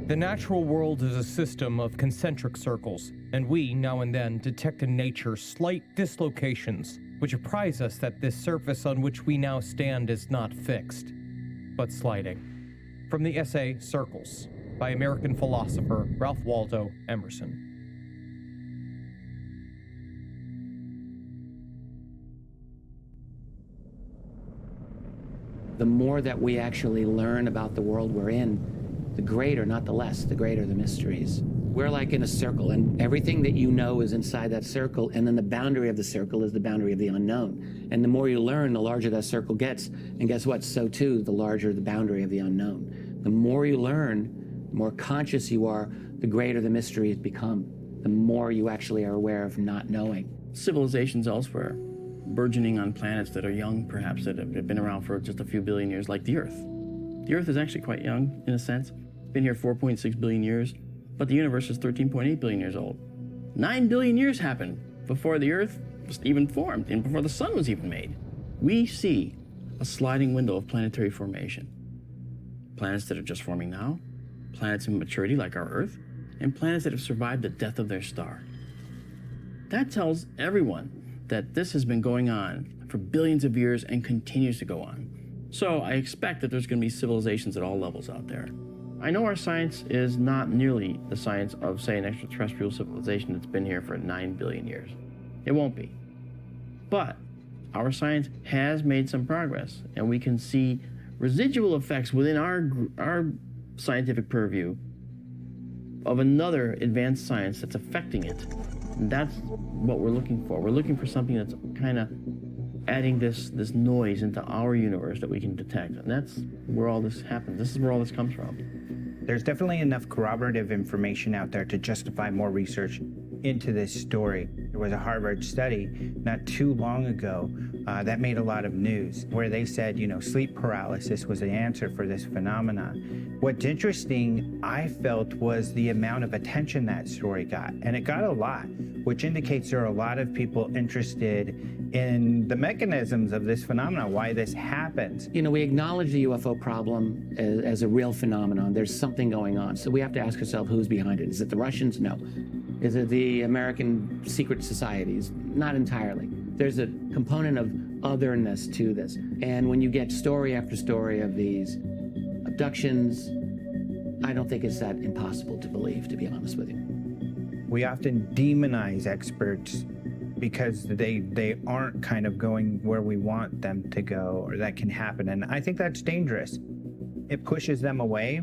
The natural world is a system of concentric circles, and we, now and then, detect in nature slight dislocations, which apprise us that this surface on which we now stand is not fixed, but sliding. From the essay Circles, by American philosopher Ralph Waldo Emerson. The more that we actually learn about the world we're in, the greater, not the less, the greater the mysteries. We're like in a circle, and everything that you know is inside that circle, and then the boundary of the circle is the boundary of the unknown. And the more you learn, the larger that circle gets. And guess what? So too, the larger the boundary of the unknown. The more you learn, the more conscious you are, the greater the mysteries become. The more you actually are aware of not knowing. Civilizations elsewhere, burgeoning on planets that are young, perhaps, that have been around for just a few billion years, like the Earth. The Earth is actually quite young, in a sense. Been here 4.6 billion years, but the universe is 13.8 billion years old. 9 billion years happened before the Earth was even formed and before the sun was even made. We see a sliding window of planetary formation. Planets that are just forming now, planets in maturity like our Earth, and planets that have survived the death of their star. That tells everyone that this has been going on for billions of years and continues to go on. So I expect that there's going to be civilizations at all levels out there. I know our science is not nearly the science of, say, an extraterrestrial civilization that's been here for 9 billion years. It won't be. But our science has made some progress, and we can see residual effects within our scientific purview of another advanced science that's affecting it. And that's what we're looking for. We're looking for something that's kind of adding this noise into our universe that we can detect. And that's where all this happens. This is where all this comes from. There's definitely enough corroborative information out there to justify more research into this story. There was a Harvard study not too long ago that made a lot of news, where they said, sleep paralysis was the answer for this phenomenon. What's interesting, I felt, was the amount of attention that story got. And it got a lot, which indicates there are a lot of people interested in the mechanisms of this phenomenon, why this happens. We acknowledge the UFO problem as a real phenomenon. There's something going on. So we have to ask ourselves, who's behind it? Is it the Russians? No. Is it the American secret societies? Not entirely. There's a component of otherness to this. And when you get story after story of these abductions, I don't think it's that impossible to believe, to be honest with you. We often demonize experts because they aren't kind of going where we want them to go, or that can happen. And I think that's dangerous. It pushes them away,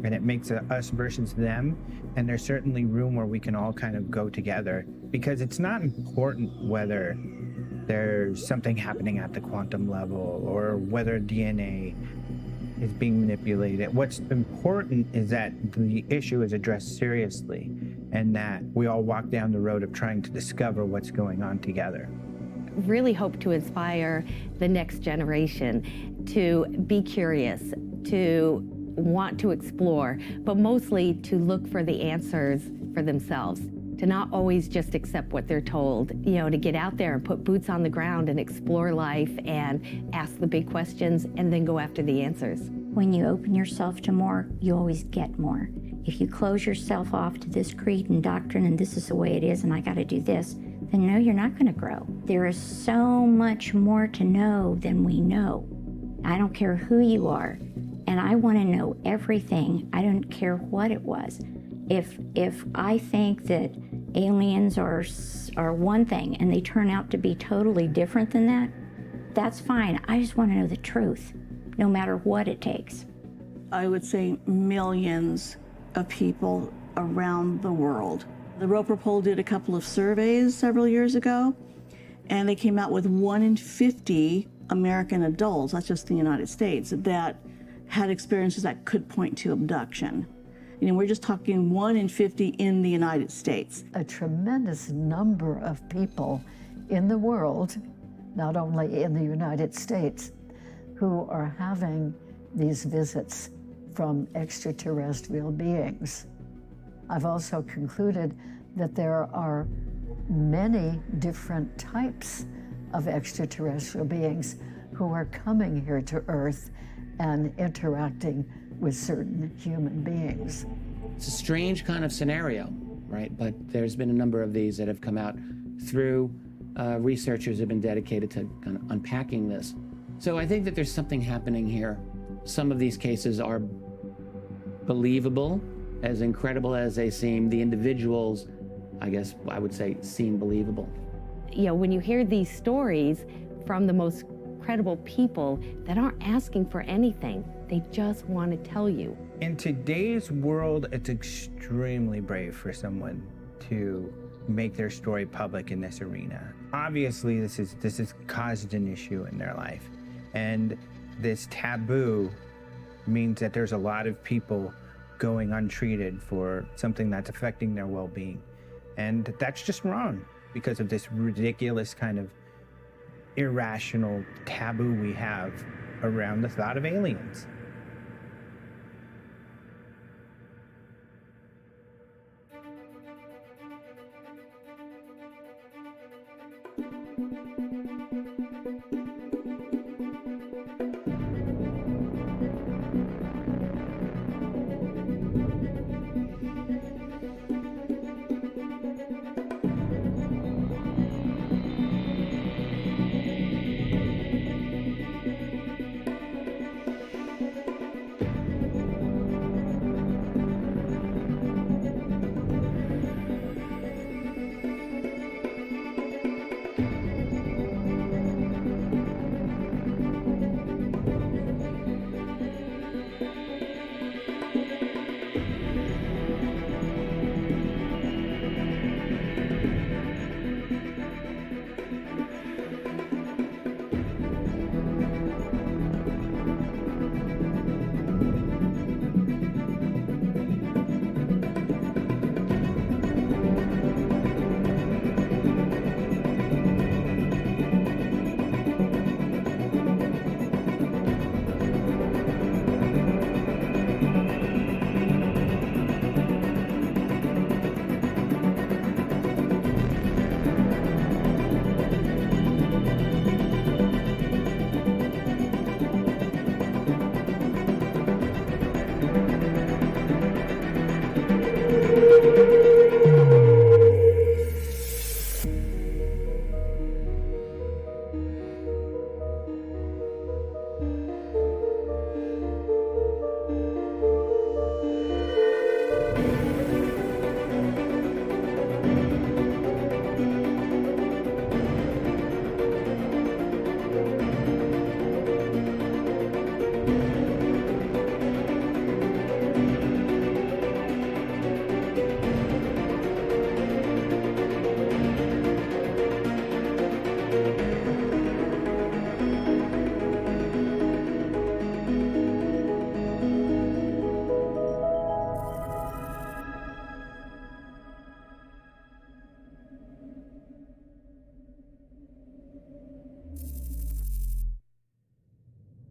and it makes us versus them. And there's certainly room where we can all kind of go together, because it's not important whether there's something happening at the quantum level or whether DNA is being manipulated. What's important is that the issue is addressed seriously, and that we all walk down the road of trying to discover what's going on together. Really hope to inspire the next generation to be curious, to want to explore, but mostly to look for the answers for themselves, to not always just accept what they're told, to get out there and put boots on the ground and explore life and ask the big questions and then go after the answers. When you open yourself to more, you always get more. If you close yourself off to this creed and doctrine and this is the way it is and I got to do this, then no, you're not going to grow. There is so much more to know than we know. I don't care who you are, and I want to know everything. I don't care what it was. If I think that aliens are one thing and they turn out to be totally different than that, that's fine. I just want to know the truth, no matter what it takes. I would say millions of people around the world. The Roper poll did a couple of surveys several years ago, and they came out with 1 in 50 American adults, that's just the United States, that had experiences that could point to abduction. We're just talking 1 in 50 in the United States. A tremendous number of people in the world, not only in the United States, who are having these visits from extraterrestrial beings. I've also concluded that there are many different types of extraterrestrial beings who are coming here to Earth and interacting with certain human beings. It's a strange kind of scenario, right? But there's been a number of these that have come out through researchers have been dedicated to kind of unpacking this. So I think that there's something happening here. Some of these cases are believable, as incredible as they seem. The individuals, I guess I would say, seem believable. You know, when you hear these stories from the most credible people that aren't asking for anything, they just want to tell you. In today's world, it's extremely brave for someone to make their story public in this arena. Obviously, this has caused an issue in their life. And this taboo means that there's a lot of people going untreated for something that's affecting their well-being. And that's just wrong because of this ridiculous kind of irrational taboo we have around the thought of aliens.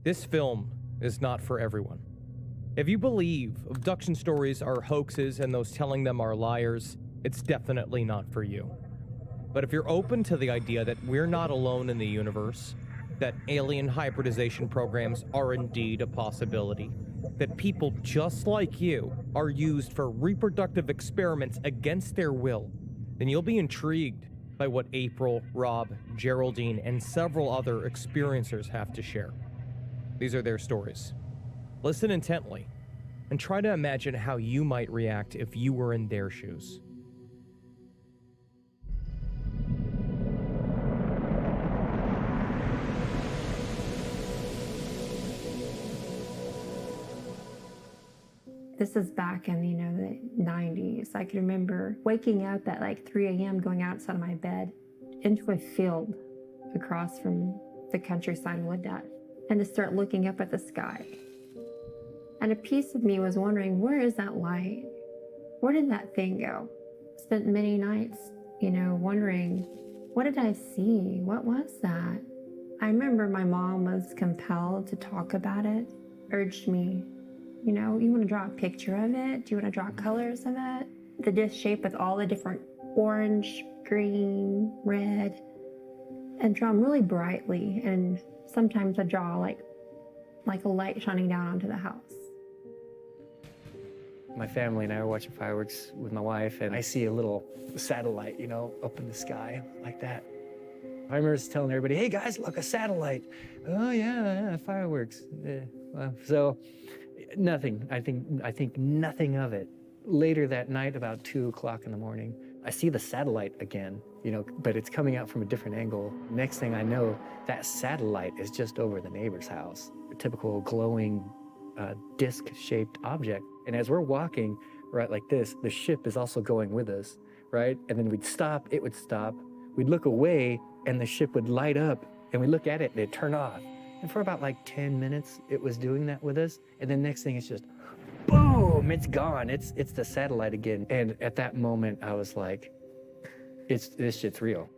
This film is not for everyone. If you believe abduction stories are hoaxes and those telling them are liars, it's definitely not for you. But if you're open to the idea that we're not alone in the universe, that alien hybridization programs are indeed a possibility, that people just like you are used for reproductive experiments against their will, then you'll be intrigued by what April, Rob, Geraldine, and several other experiencers have to share. These are their stories. Listen intently and try to imagine how you might react if you were in their shoes. This is back in, the 90s. I can remember waking up at like 3 a.m., going outside of my bed into a field across from the countryside we lived at, and to start looking up at the sky. And a piece of me was wondering, where is that light? Where did that thing go? Spent many nights, wondering, what did I see? What was that? I remember my mom was compelled to talk about it, urged me, you want to draw a picture of it? Do you want to draw colors of it? The disc shape with all the different orange, green, red, and draw them really brightly. And sometimes I draw like a light shining down onto the house. My family and I were watching fireworks with my wife, and I see a little satellite, up in the sky like that. I remember just telling everybody, hey guys, look, a satellite. Oh yeah, fireworks. So nothing, I think nothing of it. Later that night, about 2 o'clock in the morning, I see the satellite again, but it's coming out from a different angle. Next thing I know, that satellite is just over the neighbor's house. A typical glowing disc-shaped object. And as we're walking, right, like this, the ship is also going with us, right? And then we'd stop, it would stop. We'd look away, and the ship would light up, and we'd look at it, and it'd turn off. And for about like 10 minutes, it was doing that with us. And then next thing, it's just, boom, it's gone. It's the satellite again. And at that moment, I was like, this shit's real.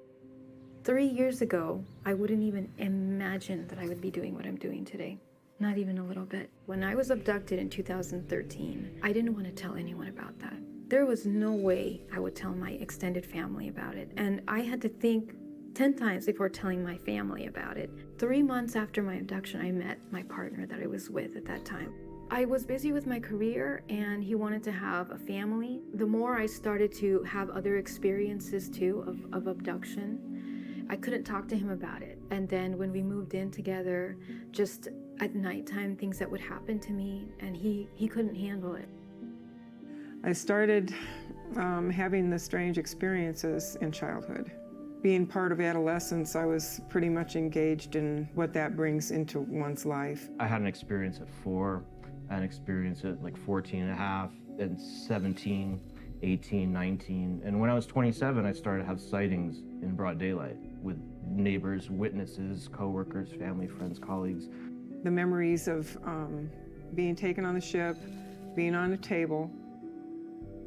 3 years ago, I wouldn't even imagine that I would be doing what I'm doing today. Not even a little bit. When I was abducted in 2013, I didn't want to tell anyone about that. There was no way I would tell my extended family about it. And I had to think 10 times before telling my family about it. 3 months after my abduction, I met my partner that I was with at that time. I was busy with my career, and he wanted to have a family. The more I started to have other experiences too of abduction, I couldn't talk to him about it. And then when we moved in together, just at nighttime, things that would happen to me, and he couldn't handle it. I started having the strange experiences in childhood. Being part of adolescence, I was pretty much engaged in what that brings into one's life. I had an experience at 4, an experience at like 14 and a half, and 17, 18, 19. And when I was 27, I started to have sightings in broad daylight with neighbors, witnesses, coworkers, family, friends, colleagues. The memories of being taken on the ship, being on a table,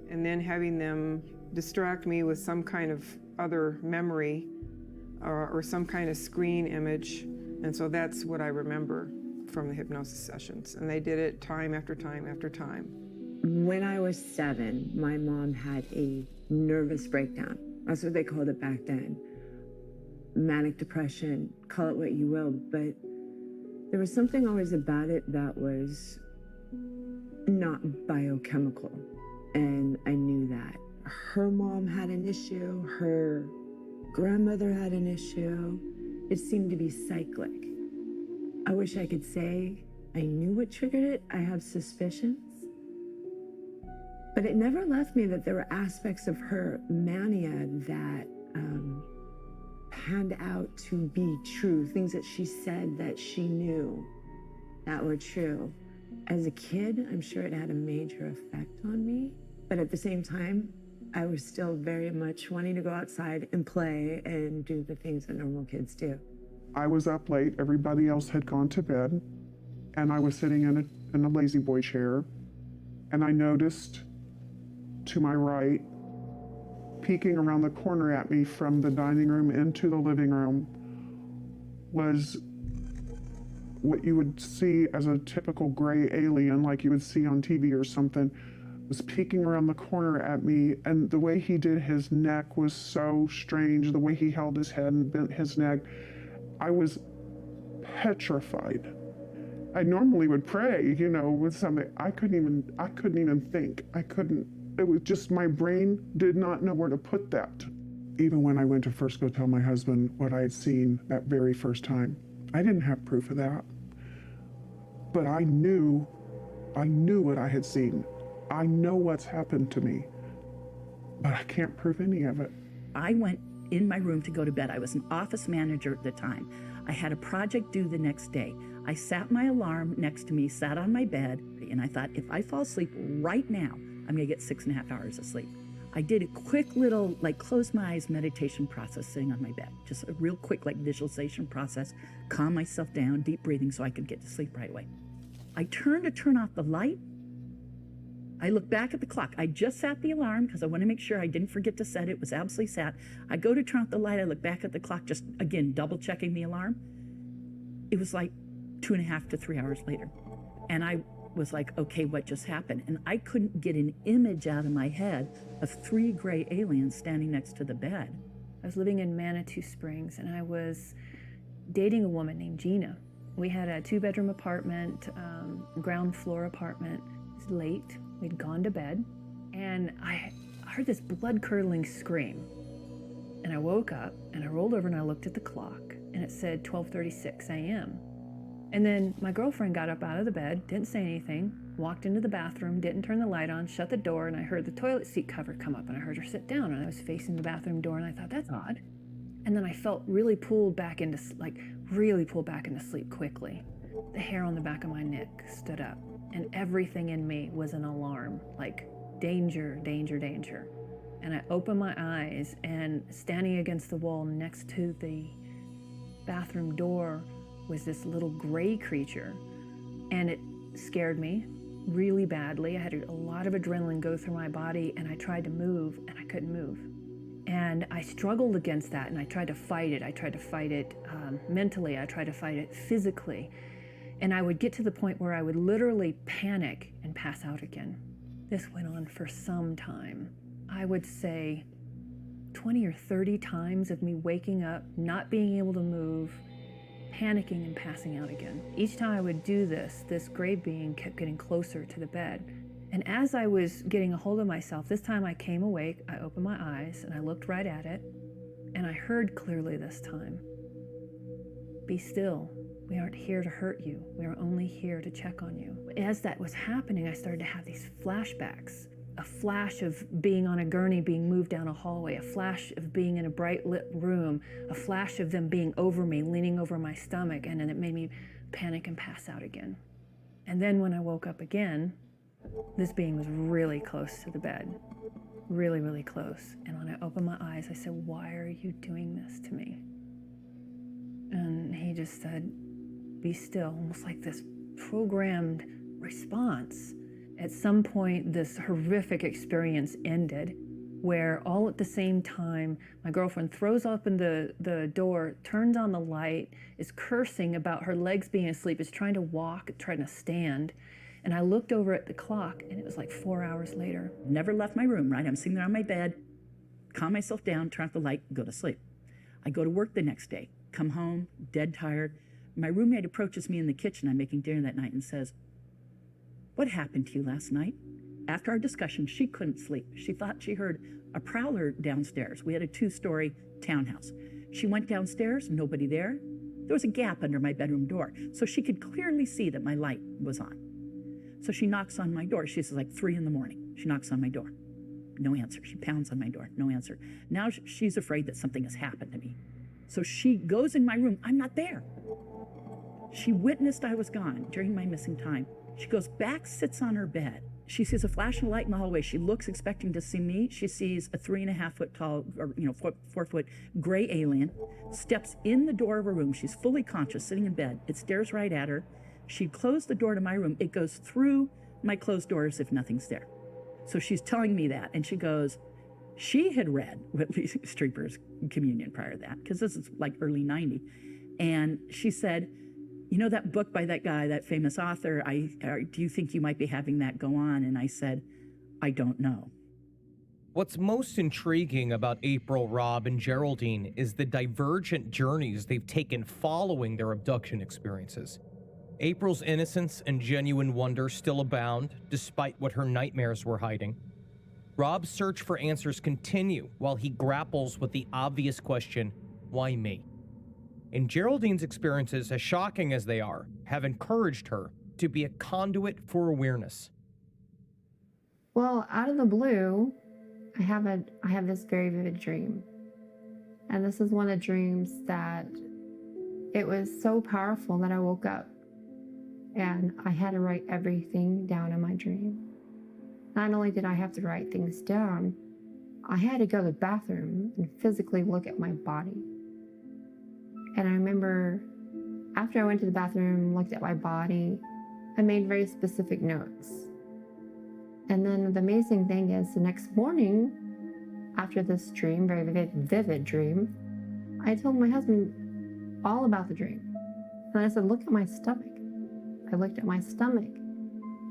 and then having them distract me with some kind of other memory or some kind of screen image. And so that's what I remember from the hypnosis sessions. And they did it time after time after time. When I was 7, my mom had a nervous breakdown. That's what they called it back then. Manic depression, call it what you will, but there was something always about it that was not biochemical. And I knew that. Her mom had an issue, her grandmother had an issue. It seemed to be cyclic. I wish I could say I knew what triggered it. I have suspicions. But it never left me that there were aspects of her mania that panned out to be true, things that she said that she knew that were true. As a kid, I'm sure it had a major effect on me. But at the same time, I was still very much wanting to go outside and play and do the things that normal kids do. I was up late, everybody else had gone to bed, and I was sitting in a lazy boy chair, and I noticed to my right, peeking around the corner at me from the dining room into the living room, was what you would see as a typical gray alien, like you would see on TV or something, was peeking around the corner at me, and the way he did his neck was so strange, the way he held his head and bent his neck. I was petrified. I normally would pray, with something. I couldn't even think. It was just my brain did not know where to put that. Even when I went to first go tell my husband what I had seen that very first time, I didn't have proof of that. But I knew what I had seen. I know what's happened to me, but I can't prove any of it. I went in my room to go to bed. I was an office manager at the time. I had a project due the next day. I sat my alarm next to me, sat on my bed, and I thought, if I fall asleep right now, I'm gonna get 6.5 hours of sleep. I did a quick little, close my eyes meditation process sitting on my bed. Just a real quick, visualization process, calm myself down, deep breathing so I could get to sleep right away. I turned to turn off the light. I look back at the clock. I just set the alarm because I want to make sure I didn't forget to set it. It was absolutely set. I go to turn off the light. I look back at the clock, just again, double checking the alarm. It was 2.5 to 3 hours later. And I was like, okay, what just happened? And I couldn't get an image out of my head of 3 gray aliens standing next to the bed. I was living in Manitou Springs, and I was dating a woman named Gina. We had a 2-bedroom apartment, ground floor apartment. was late. We'd gone to bed, and I heard this blood-curdling scream. And I woke up, and I rolled over, and I looked at the clock, and it said 12:36 a.m. And then my girlfriend got up out of the bed, didn't say anything, walked into the bathroom, didn't turn the light on, shut the door, and I heard the toilet seat cover come up, and I heard her sit down, and I was facing the bathroom door, and I thought, that's odd. And then I felt really pulled back into sleep quickly. The hair on the back of my neck stood up, and everything in me was an alarm, like danger, danger, danger. And I opened my eyes, and standing against the wall next to the bathroom door was this little gray creature, and it scared me really badly. I had a lot of adrenaline go through my body, and I tried to move, and I couldn't move. And I struggled against that, and I tried to fight it. I tried to fight it mentally. I tried to fight it physically. And I would get to the point where I would literally panic and pass out again. This went on for some time. I would say 20 or 30 times of me waking up, not being able to move, panicking and passing out again. Each time I would do this, this gray being kept getting closer to the bed. And as I was getting a hold of myself, this time I came awake, I opened my eyes, and I looked right at it, and I heard clearly this time, "Be still. We aren't here to hurt you. We are only here to check on you." As that was happening, I started to have these flashbacks. A flash of being on a gurney being moved down a hallway, a flash of being in a bright lit room, a flash of them being over me, leaning over my stomach, and then it made me panic and pass out again. And then when I woke up again, this being was really close to the bed, really, really close. And when I opened my eyes, I said, "Why are you doing this to me?" And he just said, "Be still," almost like this programmed response. At some point, this horrific experience ended, where all at the same time, my girlfriend throws open the door, turns on the light, is cursing about her legs being asleep, is trying to walk, trying to stand. And I looked over at the clock, and it was like 4 hours later. Never left my room, right? I'm sitting there on my bed, calm myself down, turn off the light, go to sleep. I go to work the next day, come home, dead tired. My roommate approaches me in the kitchen. I'm making dinner that night and says, "What happened to you last night?" After our discussion, she couldn't sleep. She thought she heard a prowler downstairs. We had a 2-story townhouse. She went downstairs, nobody there. There was a gap under my bedroom door, so she could clearly see that my light was on. So she knocks on my door. She's like 3 in the morning. She knocks on my door. No answer. She pounds on my door. No answer. Now she's afraid that something has happened to me. So she goes in my room. I'm not there. She witnessed I was gone during my missing time. She goes back, sits on her bed. She sees a flashing light in the hallway. She looks expecting to see me. She sees a 3.5 foot tall, or 4 foot gray alien, steps in the door of her room. She's fully conscious, sitting in bed. It stares right at her. She closed the door to my room. It goes through my closed door as if nothing's there. So she's telling me that, and she goes, she had read Whitley Strieber's Communion prior to that, because this is like early 90. And she said, "You know that book by that guy, that famous author, do you think you might be having that go on?" And I said, "I don't know." What's most intriguing about April, Rob, and Geraldine is the divergent journeys they've taken following their abduction experiences. April's innocence and genuine wonder still abound, despite what her nightmares were hiding. Rob's search for answers continue while he grapples with the obvious question, why me? And Geraldine's experiences, as shocking as they are, have encouraged her to be a conduit for awareness. Well, out of the blue, I have this very vivid dream. And this is one of the dreams that it was so powerful that I woke up and I had to write everything down in my dream. Not only did I have to write things down, I had to go to the bathroom and physically look at my body. And I remember after I went to the bathroom, looked at my body, I made very specific notes. And then the amazing thing is the next morning, after this dream, very vivid dream, I told my husband all about the dream. And I said, look at my stomach. I looked at my stomach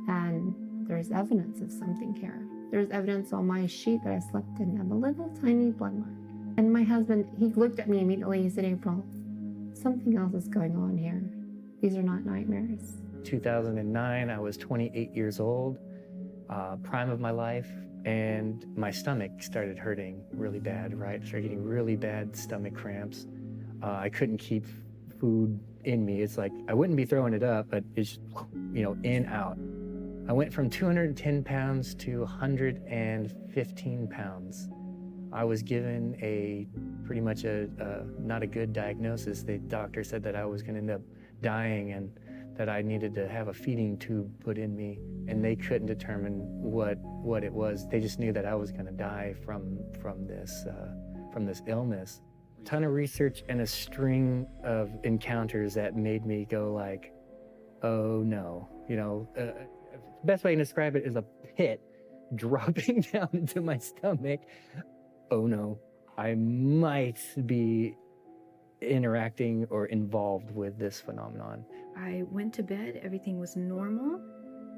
and there's evidence of something here. There's evidence on my sheet that I slept in of a little tiny blood mark. And my husband, he looked at me immediately, he said, April, something else is going on here. These are not nightmares. 2009, I was 28 years old. prime of my life, and my stomach started hurting really bad, right? Started getting really bad stomach cramps. I couldn't keep food in me. It's like, I wouldn't be throwing it up, but it's, you know, in, out. I went from 210 pounds to 115 pounds. I was given pretty much not a good diagnosis. The doctor said that I was gonna end up dying and that I needed to have a feeding tube put in me, and they couldn't determine what it was. They just knew that I was gonna die from this illness. A ton of research and a string of encounters that made me go like, oh no, you know, best way to describe it is a pit dropping down into my stomach. Oh no, I might be interacting or involved with this phenomenon. I went to bed, everything was normal,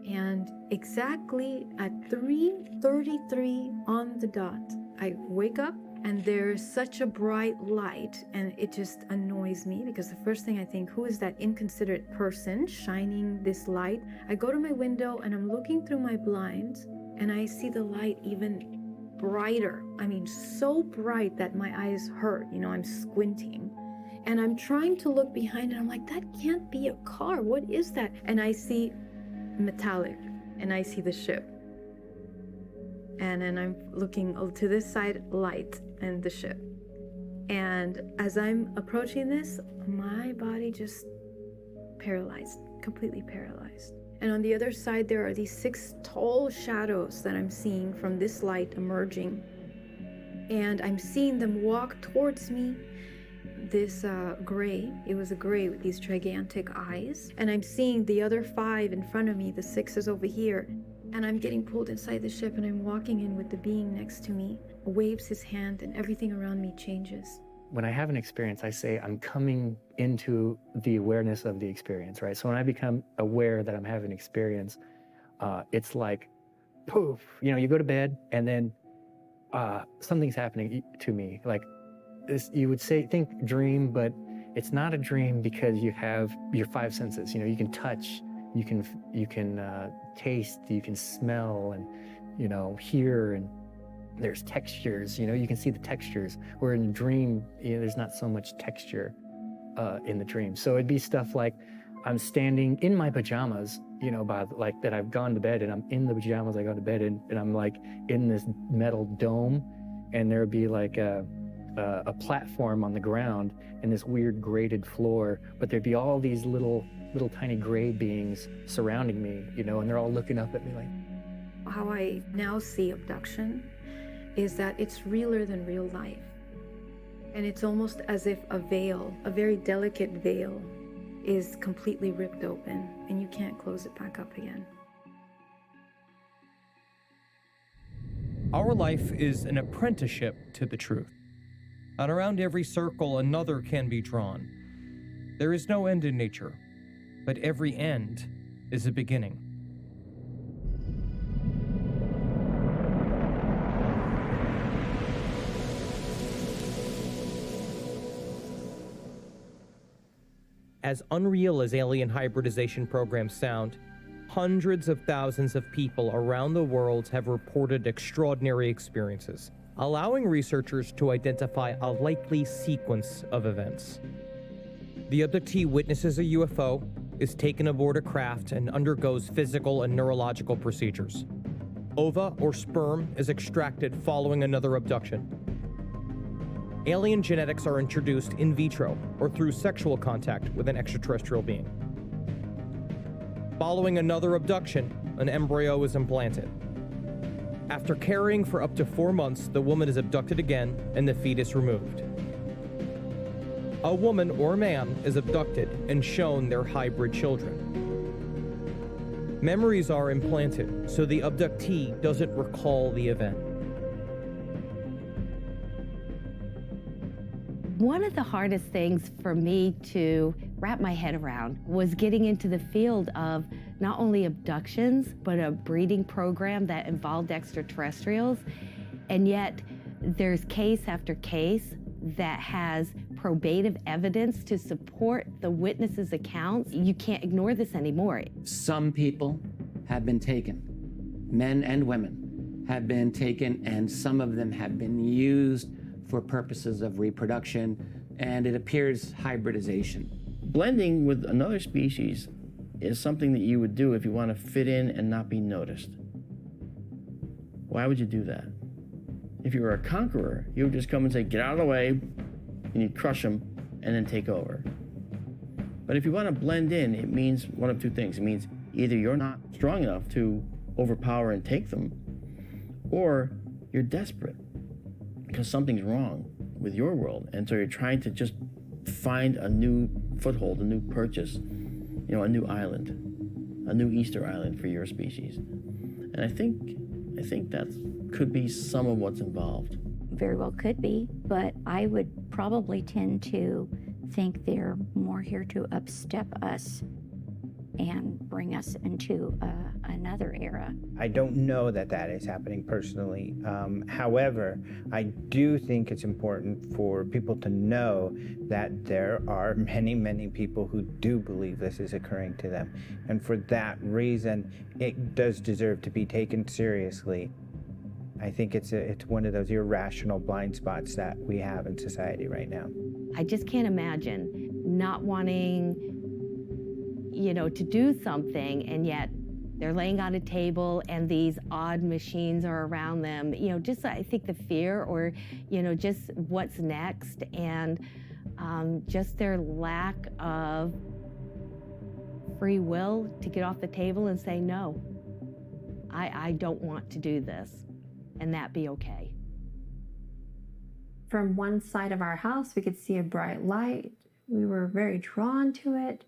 and exactly at 3:33 on the dot, I wake up and there's such a bright light, and it just annoys me because the first thing I think, who is that inconsiderate person shining this light? I go to my window and I'm looking through my blinds and I see the light even brighter. I mean, so bright that my eyes hurt, you know, I'm squinting. And I'm trying to look behind and I'm like, that can't be a car. What is that? And I see metallic and I see the ship. And then I'm looking to this side, light and the ship. And as I'm approaching this, my body just paralyzed, completely paralyzed. And on the other side, there are these 6 tall shadows that I'm seeing from this light emerging. And I'm seeing them walk towards me. This gray, it was a gray with these gigantic eyes. And I'm seeing the other 5 in front of me, the 6 is over here. And I'm getting pulled inside the ship and I'm walking in with the being next to me, waves his hand and everything around me changes. When I have an experience, I say I'm coming into the awareness of the experience, right? So when I become aware that I'm having an experience, it's like, poof, you know, you go to bed and then something's happening to me. Like this, you would say, think dream, but it's not a dream because you have your 5 senses. You know, you can touch, you can taste, you can smell, and, you know, hear, and there's textures, you know, you can see the textures, where in a dream, you know, there's not so much texture in the dream. So it'd be stuff like I'm standing in my pajamas, you know, by like that I've gone to bed and I'm in the pajamas I go to bed in, and I'm like in this metal dome, and there'd be like a platform on the ground and this weird grated floor, but there'd be all these little tiny gray beings surrounding me, you know, and they're all looking up at me like. How I now see abduction is that it's realer than real life. And it's almost as if a veil, a very delicate veil, is completely ripped open and you can't close it back up again. Our life is an apprenticeship to the truth. And around every circle, another can be drawn. There is no end in nature, but every end is a beginning. As unreal as alien hybridization programs sound, hundreds of thousands of people around the world have reported extraordinary experiences, allowing researchers to identify a likely sequence of events. The abductee witnesses a UFO, is taken aboard a craft, and undergoes physical and neurological procedures. Ova or sperm is extracted following another abduction. Alien genetics are introduced in vitro or through sexual contact with an extraterrestrial being. Following another abduction, an embryo is implanted. After carrying for up to 4 months, the woman is abducted again and the fetus removed. A woman or man is abducted and shown their hybrid children. Memories are implanted, so the abductee doesn't recall the event. One of the hardest things for me to wrap my head around was getting into the field of not only abductions, but a breeding program that involved extraterrestrials. And yet there's case after case that has probative evidence to support the witnesses' accounts. You can't ignore this anymore. Some people have been taken men and women, have been taken, and some of them have been used for purposes of reproduction, and it appears hybridization. Blending with another species is something that you would do if you want to fit in and not be noticed. Why would you do that? If you were a conqueror, you would just come and say, get out of the way, and you'd crush them and then take over. But if you want to blend in, it means one of two things. It means either you're not strong enough to overpower and take them, or you're desperate because something's wrong with your world. And so you're trying to just find a new foothold, a new purchase, you know, a new island, a new Easter island for your species. And I think that could be some of what's involved. Very well could be, but I would probably tend to think they're more here to upstep us and bring us into another era. I don't know that that is happening personally. However, I do think it's important for people to know that there are many, many people who do believe this is occurring to them. And for that reason, it does deserve to be taken seriously. I think it's one of those irrational blind spots that we have in society right now. I just can't imagine not wanting, you know, to do something, and yet they're laying on a table and these odd machines are around them. You know, just I think the fear, or, you know, just what's next, and just their lack of free will to get off the table and say, no, I don't want to do this, and that be okay. From one side of our house, we could see a bright light. We were very drawn to it.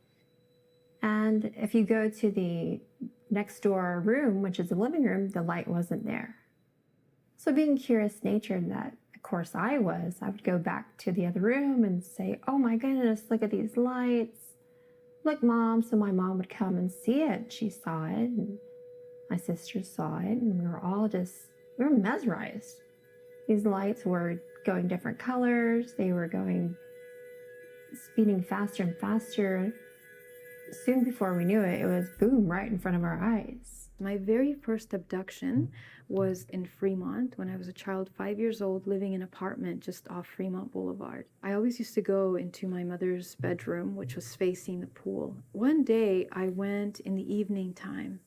And if you go to the next door room, which is the living room, the light wasn't there. So being curious nature that, of course, I would go back to the other room and say, oh my goodness, look at these lights. Look, Mom. So my mom would come and see it. She saw it, and my sisters saw it, and we were mesmerized. These lights were going different colors. They were speeding faster and faster. Soon before we knew it, it was boom, right in front of our eyes. My very first abduction was in Fremont when I was a child, 5 years old, living in an apartment just off Fremont Boulevard. I always used to go into my mother's bedroom, which was facing the pool. One day I went in the evening time.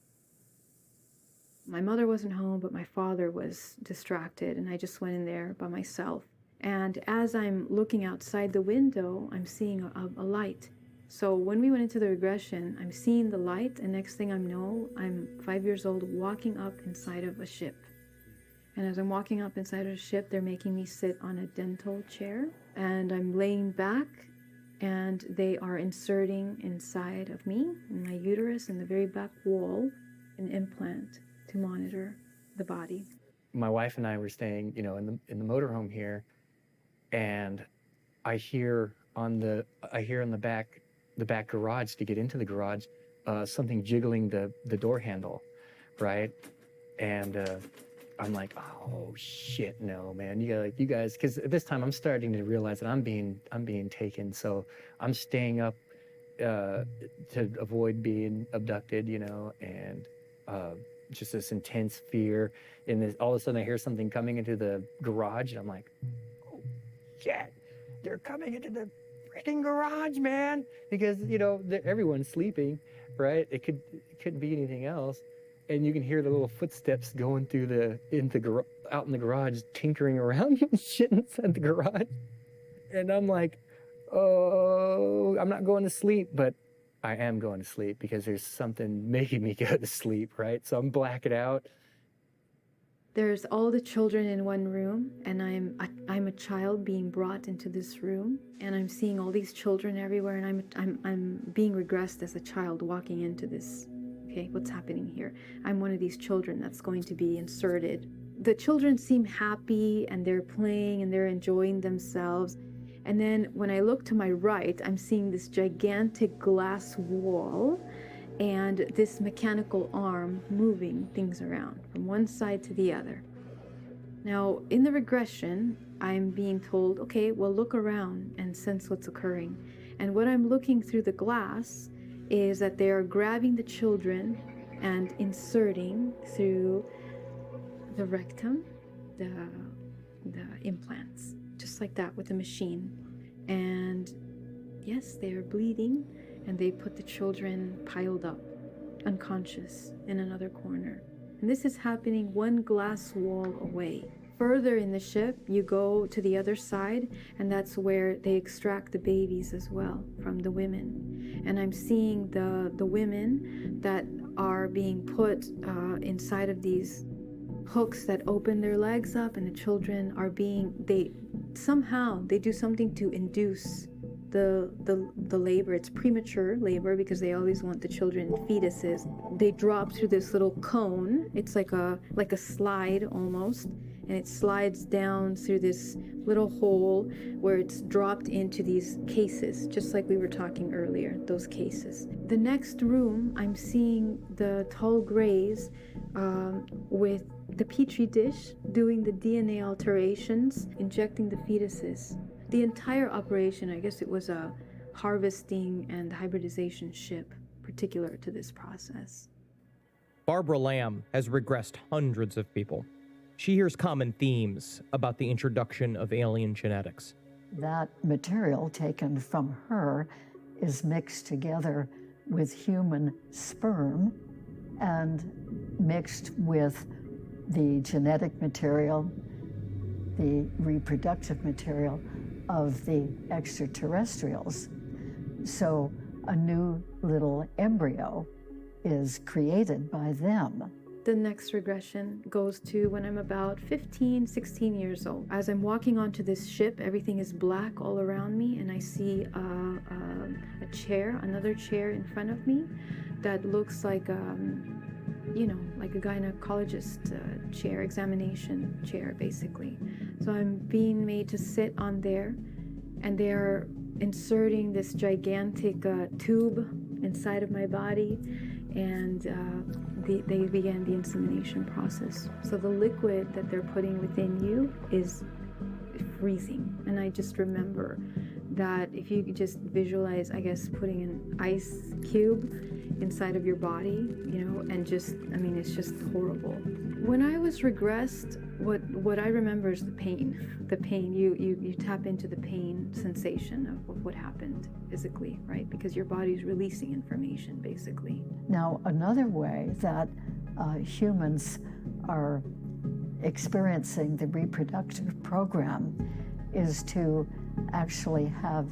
My mother wasn't home, but my father was distracted, and I just went in there by myself. And as I'm looking outside the window, I'm seeing a light. So when we went into the regression, I'm seeing the light, and next thing I know, I'm 5 years old walking up inside of a ship. And as I'm walking up inside of a ship, they're making me sit on a dental chair, and I'm laying back, and they are inserting inside of me, in my uterus, in the very back wall, an implant to monitor the body. My wife and I were staying, you know, in the motorhome here, and I hear in the back garage, to get into the garage, something jiggling the door handle, right? And I'm like, oh shit, no, man, you guys, because at this time I'm starting to realize that I'm being taken, so I'm staying up to avoid being abducted, you know, and just this intense fear. And all of a sudden I hear something coming into the garage, and I'm like, oh shit, they're coming into the freaking garage, man, because, you know, everyone's sleeping, right? It couldn't be anything else. And you can hear the little footsteps going through out in the garage, tinkering around and shit inside the garage. And I'm like, oh, I'm not going to sleep, but I am going to sleep because there's something making me go to sleep, right? So I'm blacking out. There's all the children in one room, and I'm a child being brought into this room, and I'm seeing all these children everywhere, and I'm being regressed as a child walking into this. Okay, what's happening here? I'm one of these children that's going to be inserted. The children seem happy, and they're playing, and they're enjoying themselves. And then when I look to my right, I'm seeing this gigantic glass wall and this mechanical arm moving things around from one side to the other. Now, in the regression, I'm being told, okay, well, look around and sense what's occurring. And what I'm looking through the glass is that they are grabbing the children and inserting through the rectum the implants, just like that with a machine. And yes, they are bleeding, and they put the children piled up, unconscious, in another corner. And this is happening one glass wall away. Further in the ship, you go to the other side, and that's where they extract the babies as well from the women. And I'm seeing the women that are being put inside of these hooks that open their legs up, and the children are being, they do something to induce the labor. It's premature labor because they always want the children in fetuses. They drop through this little cone. It's like a slide almost, and it slides down through this little hole where it's dropped into these cases, just like we were talking earlier, those cases. The next room, I'm seeing the tall grays with the petri dish doing the DNA alterations, injecting the fetuses. The entire operation, I guess it was a harvesting and hybridization ship particular to this process. Barbara Lamb has regressed hundreds of people. She hears common themes about the introduction of alien genetics. That material taken from her is mixed together with human sperm and mixed with the genetic material, the reproductive material of the extraterrestrials. So a new little embryo is created by them. The next regression goes to when I'm about 15, 16 years old. As I'm walking onto this ship, everything is black all around me, and I see a chair, another chair in front of me that looks like like a gynecologist chair, examination chair, basically. So I'm being made to sit on there, and they're inserting this gigantic tube inside of my body, and they began the insemination process. So the liquid that they're putting within you is freezing. And I just remember that if you could just visualize, I guess, putting an ice cube inside of your body, and just, it's just horrible. When I was regressed, what I remember is the pain. The pain, you tap into the pain sensation of what happened physically, right? Because your body's releasing information, basically. Now, another way that humans are experiencing the reproductive program is to actually have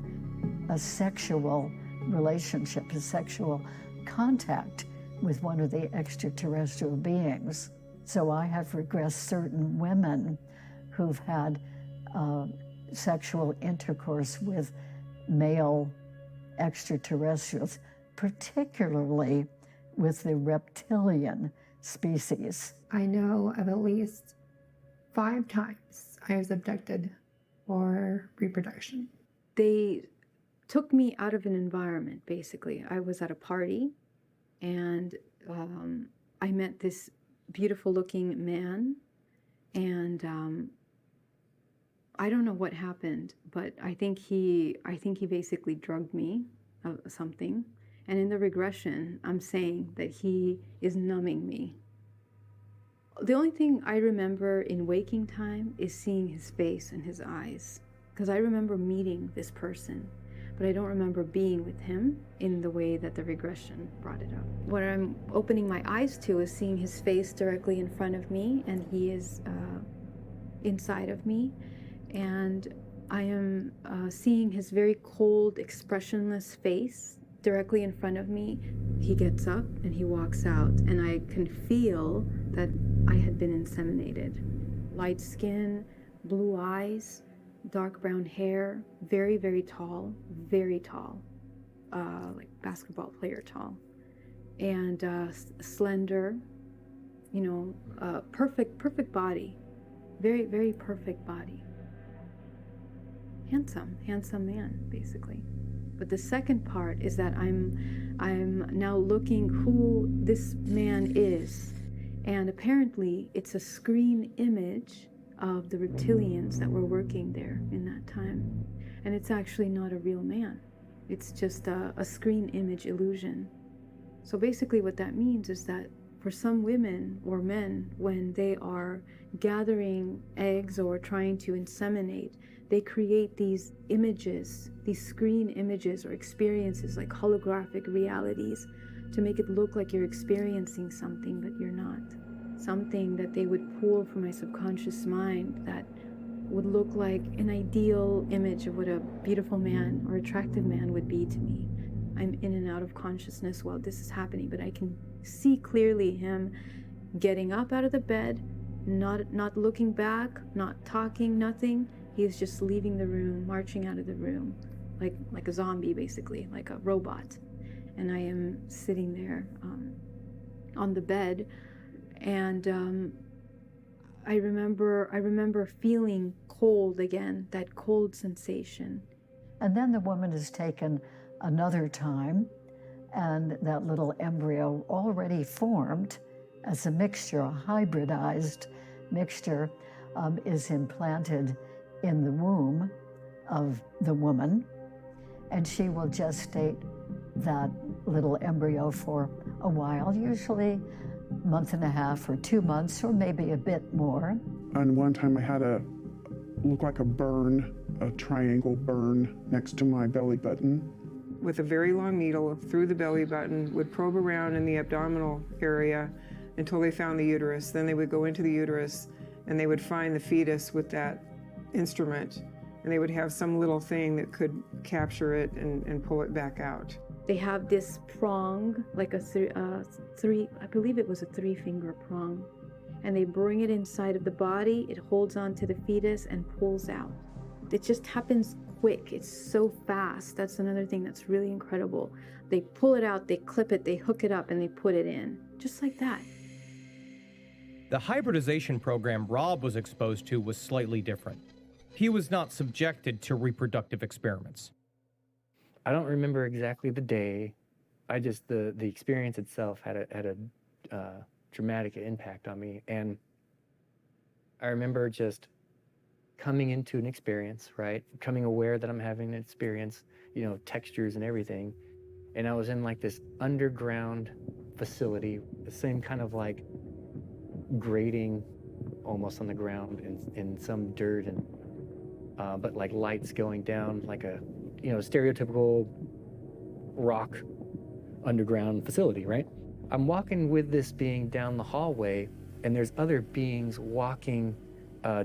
a sexual relationship, a sexual contact with one of the extraterrestrial beings. So I have regressed certain women who've had sexual intercourse with male extraterrestrials, particularly with the reptilian species. I know of at least 5 times I was abducted for reproduction. They took me out of an environment, basically. I was at a party, and I met this beautiful looking man, and I don't know what happened, but I think he basically drugged me of something. And in the regression, I'm saying that he is numbing me. The only thing I remember in waking time is seeing his face and his eyes, because I remember meeting this person, but I don't remember being with him in the way that the regression brought it up. What I'm opening my eyes to is seeing his face directly in front of me, and he is inside of me, and I am seeing his very cold, expressionless face directly in front of me. He gets up and he walks out, and I can feel that I had been inseminated. Light skin, blue eyes, dark brown hair, very, very tall, like basketball player tall, and slender, perfect body, very, very perfect body. Handsome man, basically. But the second part is that I'm now looking who this man is, and apparently it's a screen image of the reptilians that were working there in that time. And it's actually not a real man. It's just a screen image illusion. So basically what that means is that For some women or men, when they are gathering eggs or trying to inseminate, they create these images, these screen images or experiences like holographic realities to make it look like you're experiencing something, but you're not. Something that they would pull from my subconscious mind that would look like an ideal image of what a beautiful man or attractive man would be to me. I'm in and out of consciousness while this is happening, but I can see clearly him getting up out of the bed, not looking back, not talking, nothing. He's just leaving the room, marching out of the room, like a zombie, basically, like a robot. And I am sitting there on the bed, and I remember feeling cold again, that cold sensation. And then the woman is taken another time, and that little embryo already formed as a mixture, a hybridized mixture, is implanted in the womb of the woman, and she will gestate that little embryo for a while, usually a month and a half or 2 months, or maybe a bit more. And one time I had look like a burn, a triangle burn next to my belly button. With a very long needle through the belly button, would probe around in the abdominal area until they found the uterus. Then they would go into the uterus and they would find the fetus with that instrument, and they would have some little thing that could capture it and pull it back out. They have this prong, like a I believe it was a 3-finger prong, and they bring it inside of the body, it holds on to the fetus and pulls out. It just happens quick, it's so fast. That's another thing that's really incredible. They pull it out, they clip it, they hook it up, and they put it in, just like that. The hybridization program Rob was exposed to was slightly different. He was not subjected to reproductive experiments. I don't remember exactly the day. I just, the experience itself had a dramatic impact on me. And I remember just coming into an experience, right? Becoming aware that I'm having an experience, you know, textures and everything. And I was in like this underground facility, the same kind of like grating almost on the ground in some dirt, and but like lights going down, like a, you know, stereotypical rock underground facility, right? I'm walking with this being down the hallway, and there's other beings walking,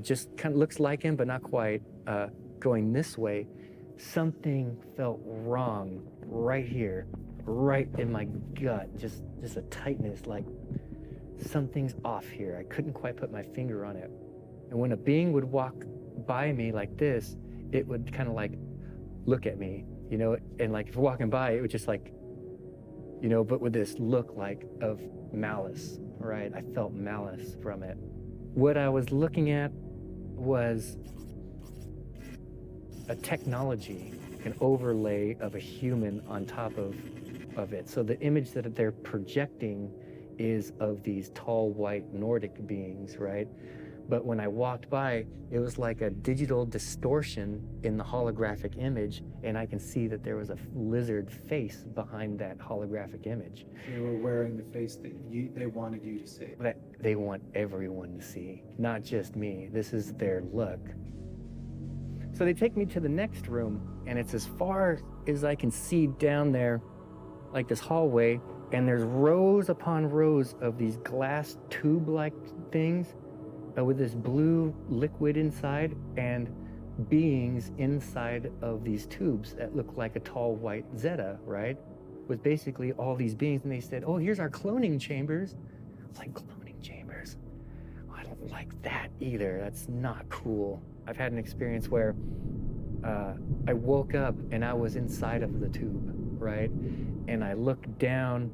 just kind of looks like him, but not quite, going this way. Something felt wrong right here, right in my gut, just a tightness, like something's off here. I couldn't quite put my finger on it. And when a being would walk by me like this, it would kind of like look at me, you know, and like if walking by, it would just like, you know, but with this look like of malice, right? I felt malice from it. What I was looking at was a technology, an overlay of a human on top of it. So the image that they're projecting is of these tall, white Nordic beings, right? But when I walked by, it was like a digital distortion in the holographic image, and I can see that there was a lizard face behind that holographic image. They were wearing the face that they wanted you to see. That they want everyone to see, not just me. This is their look. So they take me to the next room, and it's as far as I can see down there, like this hallway, and there's rows upon rows of these glass tube-like things with this blue liquid inside, and beings inside of these tubes that look like a tall white Zeta, right? With basically all these beings, and they said, oh, here's our cloning chambers. I was like, cloning chambers? I don't like that either. That's not cool. I've had an experience where I woke up and I was inside of the tube, right? And I looked down,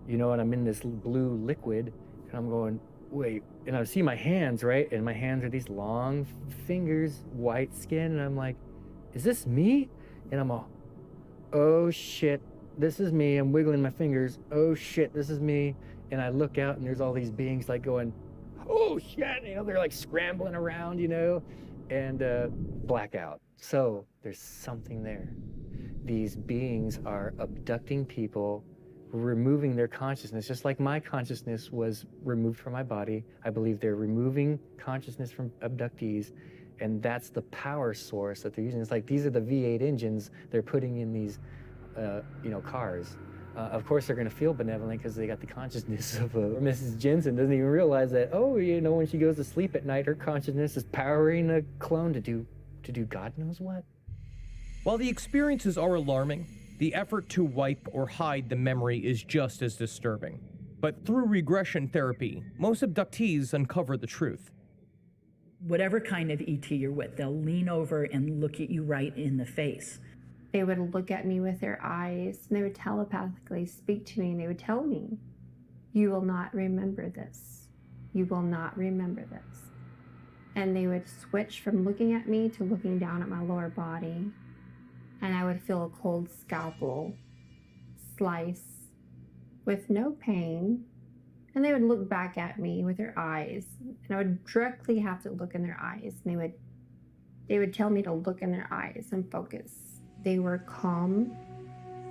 you know, and I'm in this blue liquid, and I'm going, wait, and I see my hands, right? And my hands are these long fingers, white skin, and I'm like, is this me? And I'm all, oh shit, this is me. I'm wiggling my fingers. Oh shit, this is me. And I look out, and there's all these beings like going, oh shit, you know, they're like scrambling around, you know, and blackout. So there's something there. These beings are abducting people removing their consciousness, just like my consciousness was removed from my body. I believe they're removing consciousness from abductees, and that's the power source that they're using. It's like these are the V8 engines they're putting in these, cars. Of course, they're going to feel benevolent because they got the consciousness of Mrs. Jensen. Doesn't even realize that, when she goes to sleep at night, her consciousness is powering a clone to do God knows what. While the experiences are alarming, the effort to wipe or hide the memory is just as disturbing. But through regression therapy, most abductees uncover the truth. Whatever kind of ET you're with, they'll lean over and look at you right in the face. They would look at me with their eyes, and they would telepathically speak to me, and they would tell me, "You will not remember this. You will not remember this." And they would switch from looking at me to looking down at my lower body, and I would feel a cold scalpel slice with no pain. And they would look back at me with their eyes, and I would directly have to look in their eyes, and they would tell me to look in their eyes and focus. They were calm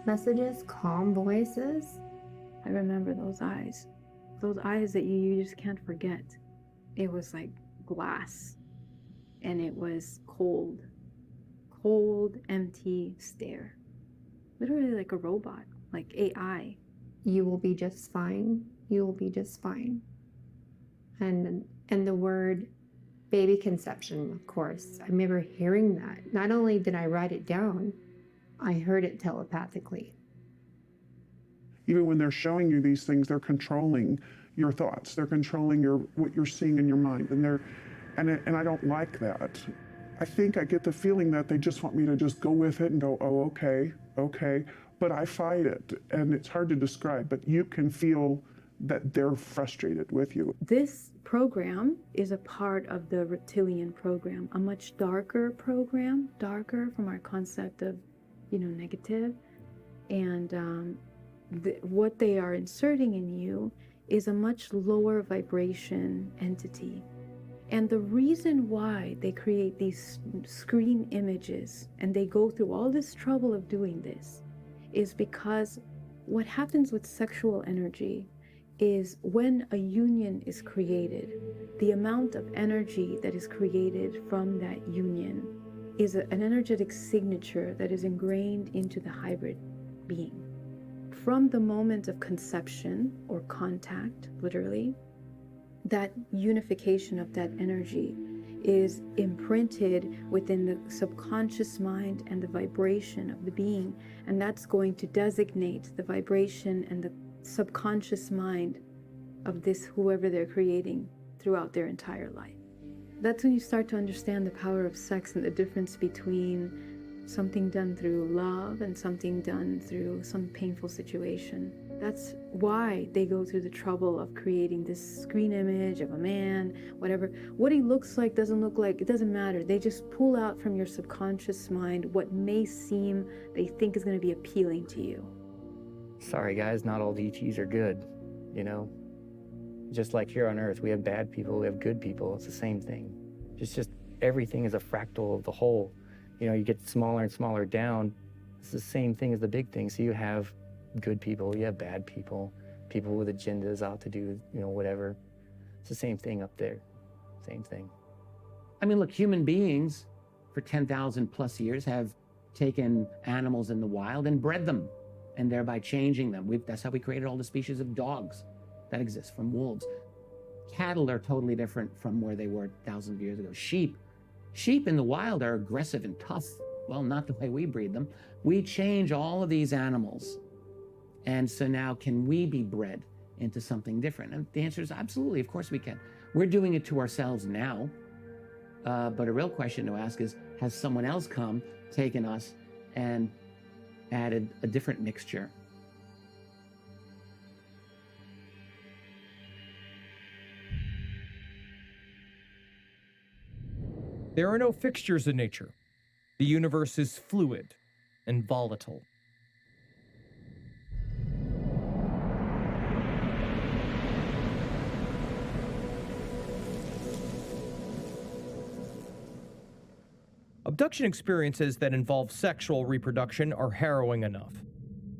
messages, calm voices. I remember those eyes that you just can't forget. It was like glass, and it was cold, empty stare. Literally like a robot, like AI. You will be just fine. You will be just fine. And the word baby conception, of course. I remember hearing that. Not only did I write it down, I heard it telepathically. Even when they're showing you these things, they're controlling your thoughts. They're controlling what you're seeing in your mind. And I don't like that. I think I get the feeling that they just want me to just go with it and go, oh, okay. But I fight it, and it's hard to describe, but you can feel that they're frustrated with you. This program is a part of the reptilian program, a much darker program, darker from our concept of, negative. And what they are inserting in you is a much lower vibration entity. And the reason why they create these screen images and they go through all this trouble of doing this is because what happens with sexual energy is when a union is created, the amount of energy that is created from that union is an energetic signature that is ingrained into the hybrid being. From the moment of conception or contact, literally, that unification of that energy is imprinted within the subconscious mind and the vibration of the being, and that's going to designate the vibration and the subconscious mind of this whoever they're creating throughout their entire life. That's when you start to understand the power of sex and the difference between something done through love and something done through some painful situation. That's why they go through the trouble of creating this screen image of a man, whatever. What he looks like, doesn't look like, it doesn't matter. They just pull out from your subconscious mind what may seem they think is going to be appealing to you. Sorry guys, not all ETs are good, Just like here on Earth, we have bad people, we have good people. It's the same thing. It's just everything is a fractal of the whole. You get smaller and smaller down. It's the same thing as the big thing. So you have good people, you have bad people, people with agendas out to do, whatever. It's the same thing up there. Same thing. I mean, look, human beings for 10,000 plus years have taken animals in the wild and bred them, and thereby changing them. That's how we created all the species of dogs that exist from wolves. Cattle are totally different from where they were thousands of years ago. Sheep in the wild are aggressive and tough. Well, not the way we breed them. We change all of these animals. And so now, can we be bred into something different? And the answer is absolutely, of course we can. We're doing it to ourselves now. But a real question to ask is, has someone else come, taken us, and added a different mixture? There are no fixtures in nature. The universe is fluid and volatile. Abduction experiences that involve sexual reproduction are harrowing enough.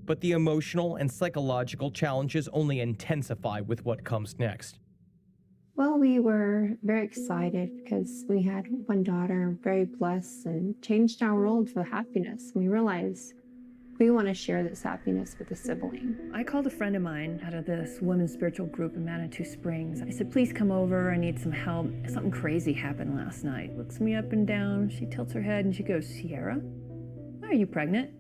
But the emotional and psychological challenges only intensify with what comes next. Well, we were very excited because we had one daughter, very blessed, and changed our world for happiness. We realized we want to share this happiness with a sibling. I called a friend of mine out of this women's spiritual group in Manitou Springs. I said, please come over, I need some help. Something crazy happened last night. Looks me up and down, she tilts her head and she goes, Sierra, are you pregnant?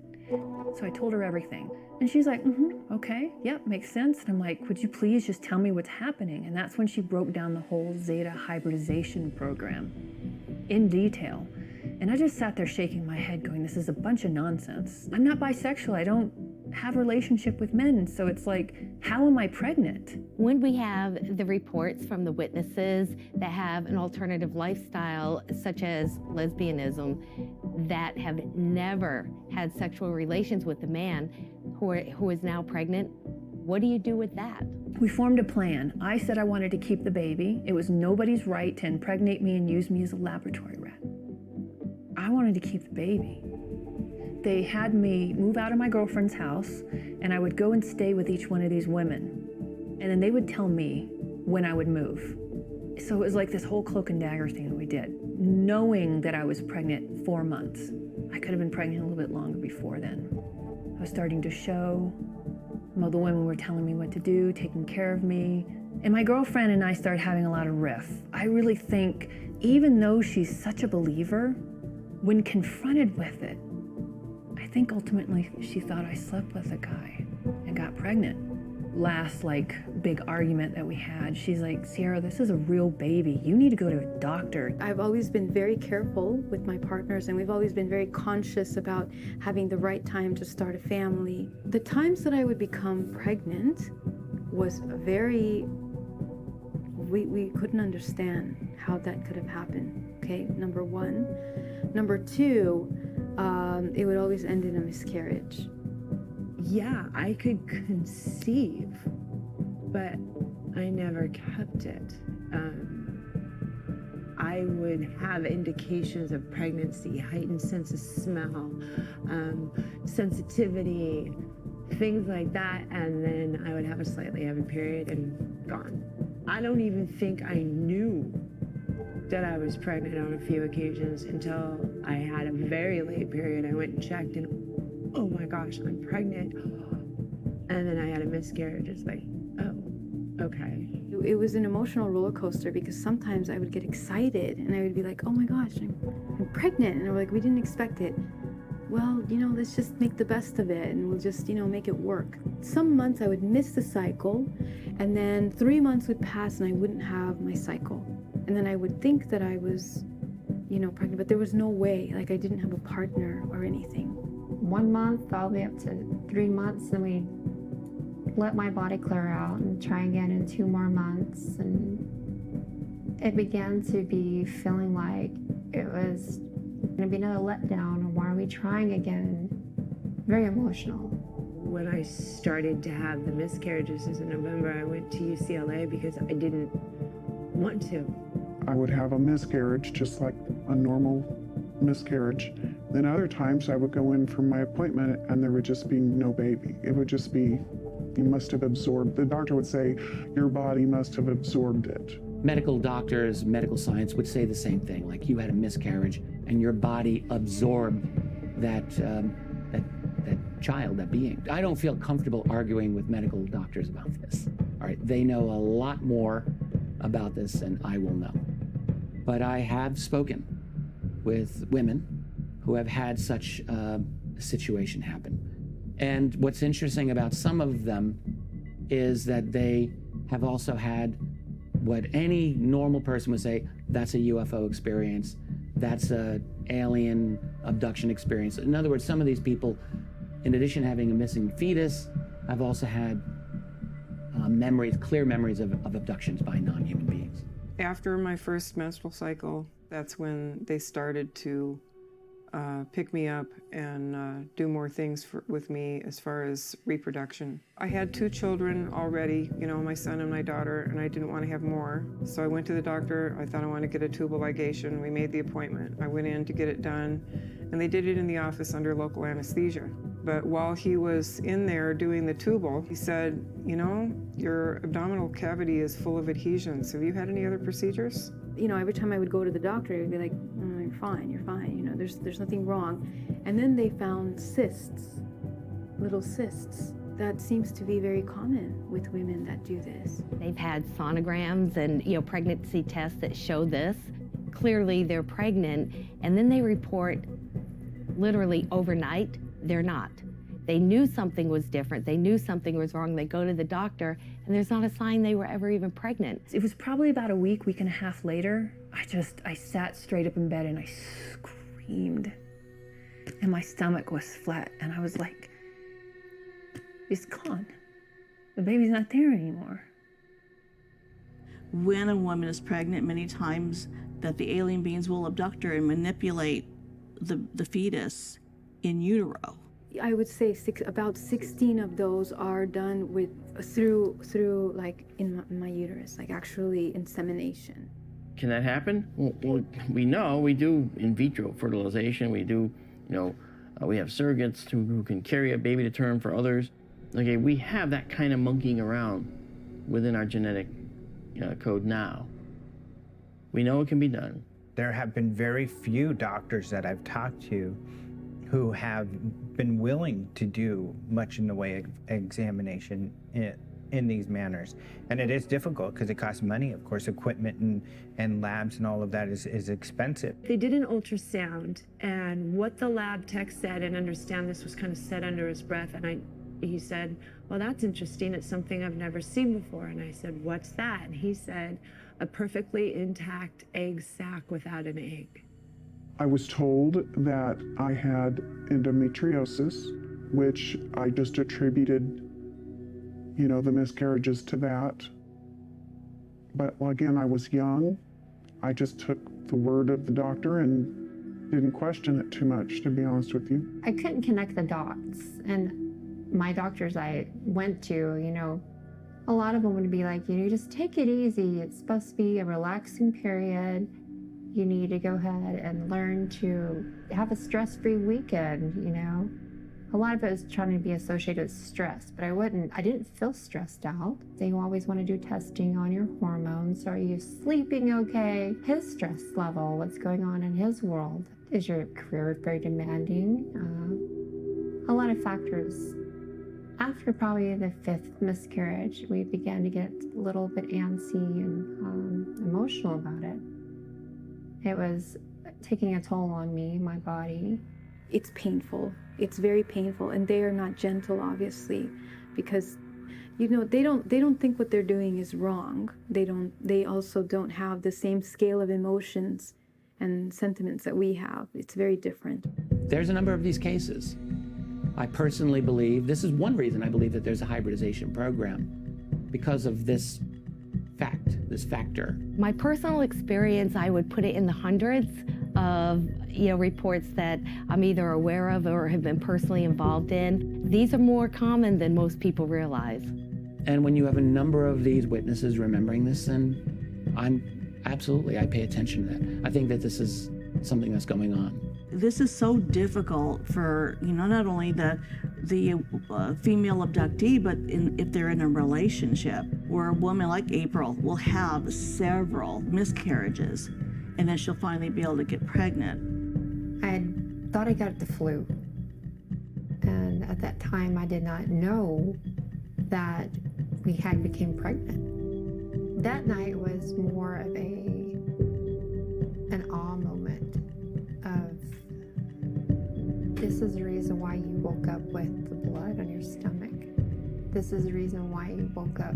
So I told her everything. And she's like, okay, yep, makes sense. And I'm like, would you please just tell me what's happening? And that's when she broke down the whole Zeta hybridization program in detail. And I just sat there shaking my head going, this is a bunch of nonsense. I'm not bisexual, I don't have a relationship with men, so it's like, how am I pregnant? When we have the reports from the witnesses that have an alternative lifestyle, such as lesbianism, that have never had sexual relations with a man who is now pregnant, what do you do with that? We formed a plan. I said I wanted to keep the baby. It was nobody's right to impregnate me and use me as a laboratory rat. I wanted to keep the baby. They had me move out of my girlfriend's house, and I would go and stay with each one of these women. And then they would tell me when I would move. So it was like this whole cloak and dagger thing that we did, knowing that I was pregnant 4 months. I could have been pregnant a little bit longer before then. I was starting to show. Well, the women were telling me what to do, taking care of me. And my girlfriend and I started having a lot of riff. I really think, even though she's such a believer, when confronted with it, I think ultimately she thought I slept with a guy and got pregnant. Last big argument that we had, she's like, Sierra, this is a real baby. You need to go to a doctor. I've always been very careful with my partners, and we've always been very conscious about having the right time to start a family. The times that I would become pregnant was very, we couldn't understand how that could have happened, okay, number one. Number two, it would always end in a miscarriage. Yeah, I could conceive, but I never kept it. I would have indications of pregnancy, heightened sense of smell, sensitivity, things like that, and then I would have a slightly heavy period and gone. I don't even think I knew that I was pregnant on a few occasions until I had a very late period. I went and checked and, oh my gosh, I'm pregnant. And then I had a miscarriage. It's like, oh, okay. It was an emotional roller coaster because sometimes I would get excited and I would be like, oh my gosh, I'm pregnant. And they were like, we didn't expect it. Well, let's just make the best of it and we'll just, make it work. Some months I would miss the cycle, and then 3 months would pass and I wouldn't have my cycle. And then I would think that I was, pregnant, but there was no way, I didn't have a partner or anything. 1 month all the way up to 3 months, then we let my body clear out and try again in 2 more months. And it began to be feeling like it was going to be another letdown, and why are we trying again? Very emotional. When I started to have the miscarriages in November, I went to UCLA because I didn't want to. I would have a miscarriage, just like a normal miscarriage. Then other times I would go in for my appointment and there would just be no baby. It would just be, you must have absorbed. The doctor would say, your body must have absorbed it. Medical doctors, medical science would say the same thing, like you had a miscarriage and your body absorbed that child, that being. I don't feel comfortable arguing with medical doctors about this. All right, they know a lot more about this than I will know. But I have spoken with women who have had such a situation happen. And what's interesting about some of them is that they have also had what any normal person would say, that's a UFO experience, that's an alien abduction experience. In other words, some of these people, in addition to having a missing fetus, have also had clear memories of abductions by non-human beings. After my first menstrual cycle, that's when they started to pick me up and do more things with me as far as reproduction. I had 2 children already, my son and my daughter, and I didn't want to have more. So I went to the doctor. I thought I wanted to get a tubal ligation. We made the appointment. I went in to get it done, and they did it in the office under local anesthesia. But while he was in there doing the tubal, he said, you know, your abdominal cavity is full of adhesions. Have you had any other procedures? You know, every time I would go to the doctor, he'd be like, you're fine, you know, there's nothing wrong. And then they found cysts, little cysts. That seems to be very common with women that do this. They've had sonograms and, you know, pregnancy tests that show this. Clearly they're pregnant, and then they report literally overnight, they're not. They knew something was different. They knew something was wrong. They go to the doctor, and there's not a sign they were ever even pregnant. It was probably about a week and a half later, I sat straight up in bed and I screamed. And my stomach was flat, and I was like, it's gone. The baby's not there anymore. When a woman is pregnant, many times that the alien beings will abduct her and manipulate the fetus in utero. I would say about 16 of those are done through like in my uterus, like actually insemination. Can that happen? Well, we know we do in vitro fertilization. We do, you know, we have surrogates who can carry a baby to term for others. Okay, we have that kind of monkeying around within our genetic code now. We know it can be done. There have been very few doctors that I've talked to who have been willing to do much in the way of examination in these manners. And it is difficult because it costs money, of course. Equipment and labs and all of that is expensive. They did an ultrasound, and what the lab tech said, and understand this was kind of said under his breath, and he said, well, that's interesting. It's something I've never seen before. And I said, what's that? And he said, a perfectly intact egg sac without an egg. I was told that I had endometriosis, which I just attributed, you know, the miscarriages to that. But again, I was young. I just took the word of the doctor and didn't question it too much, to be honest with you. I couldn't connect the dots. And my doctors I went to, you know, a lot of them would be like, you know, just take it easy. It's supposed to be a relaxing period. You need to go ahead and learn to have a stress-free weekend, you know. A lot of it was trying to be associated with stress, but I didn't feel stressed out. They always want to do testing on your hormones. Are you sleeping okay? His stress level, what's going on in his world. Is your career very demanding? A lot of factors. After probably the 5th miscarriage, we began to get a little bit antsy and emotional about it. It was taking a toll on me, my body. It's painful. It's very painful, and they are not gentle, obviously, because, you know, they don't think what they're doing is wrong. They also don't have the same scale of emotions and sentiments that we have. It's very different. There's a number of these cases. I personally believe, this is one reason I believe that there's a hybridization program, because of this factor. My personal experience, I would put it in the hundreds of, you know, reports that I'm either aware of or have been personally involved in. These are more common than most people realize. And when you have a number of these witnesses remembering this, then I pay attention to that. I think that this is something that's going on. This is so difficult for, you know, not only the female abductee, but if they're in a relationship where a woman like April will have several miscarriages, and then she'll finally be able to get pregnant. I thought I got the flu. And at that time, I did not know that we had become pregnant. That night was more of an awe moment of, this is the reason why you woke up with the blood on your stomach. This is the reason why you woke up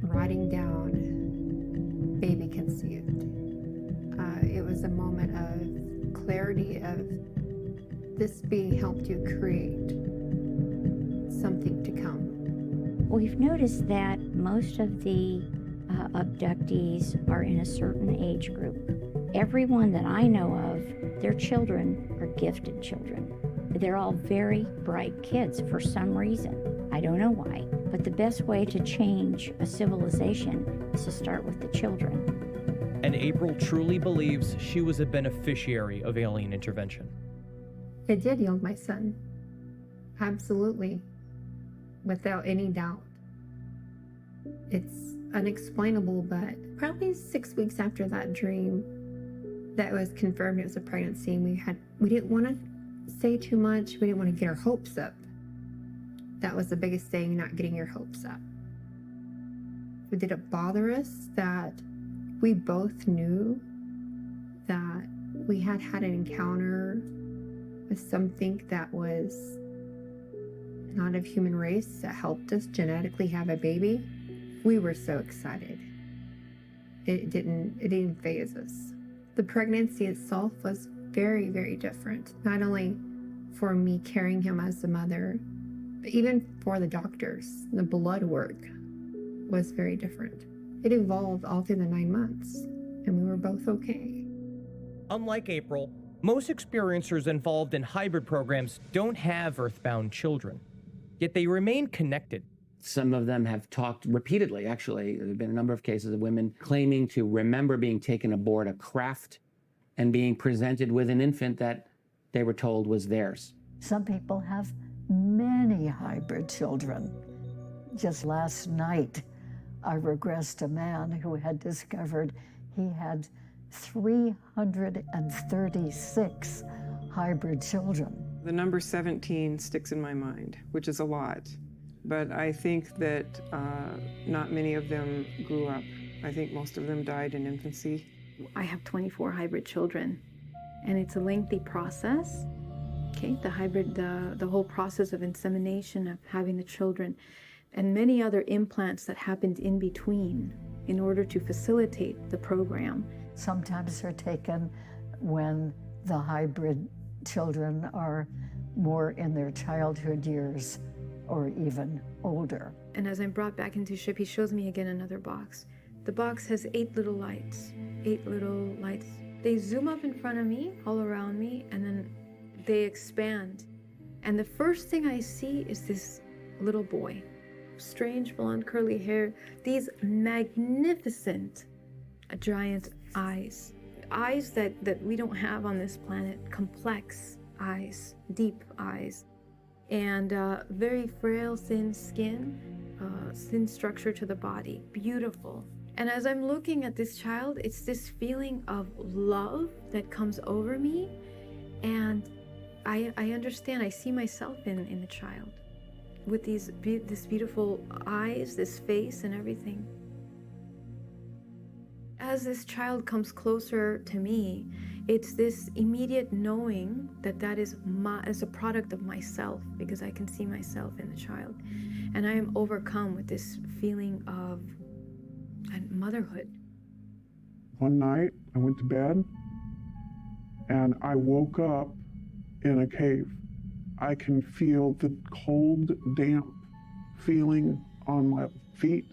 writing down baby conceived. It was a moment of clarity of this being helped you create something to come. We've noticed that most of the abductees are in a certain age group. Everyone that I know of, their children are gifted children. They're all very bright kids for some reason. I don't know why, but the best way to change a civilization is to start with the children. And April truly believes she was a beneficiary of alien intervention. It did yield my son. Absolutely. Without any doubt. It's unexplainable, but probably 6 weeks after that dream, that was confirmed it was a pregnancy. We didn't want to say too much. We didn't want to get our hopes up. That was the biggest thing, not getting your hopes up. But did it bother us that we both knew that we had had an encounter with something that was not of human race that helped us genetically have a baby? We were so excited. It didn't faze us. The pregnancy itself was very, very different. Not only for me carrying him as a mother, but even for the doctors. The blood work was very different. It evolved all through the 9 months, and we were both okay. Unlike April, most experiencers involved in hybrid programs don't have earthbound children, yet they remain connected. Some of them have talked repeatedly, actually. There have been a number of cases of women claiming to remember being taken aboard a craft and being presented with an infant that they were told was theirs. Some people have many hybrid children. Just last night, I regressed a man who had discovered he had 336 hybrid children. The number 17 sticks in my mind, which is a lot. But I think that not many of them grew up. I think most of them died in infancy. I have 24 hybrid children, and it's a lengthy process. Okay, the hybrid, the whole process of insemination, of having the children, and many other implants that happened in between in order to facilitate the program. Sometimes they're taken when the hybrid children are more in their childhood years or even older. And as I'm brought back into ship, he shows me again another box. The box has 8 little lights. 8 little lights. They zoom up in front of me, all around me, and then they expand. And the first thing I see is this little boy. Strange blonde curly hair. These magnificent, giant eyes. Eyes that we don't have on this planet. Complex eyes, deep eyes. And very frail, thin skin, thin structure to the body. Beautiful. And as I'm looking at this child, it's this feeling of love that comes over me. And I understand, I see myself in the child with this beautiful eyes, this face and everything. As this child comes closer to me, it's this immediate knowing that that is a product of myself, because I can see myself in the child. And I am overcome with this feeling of motherhood. One night, I went to bed, and I woke up in a cave. I can feel the cold, damp feeling on my feet.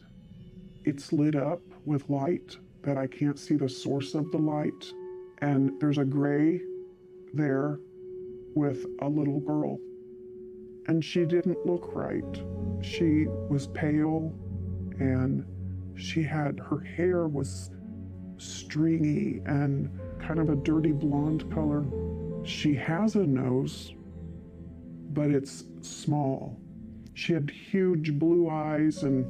It's lit up with light that I can't see the source of the light. And there's a gray there with a little girl. And she didn't look right. She was pale, and her hair was stringy and kind of a dirty blonde color. She has a nose, but it's small. She had huge blue eyes, and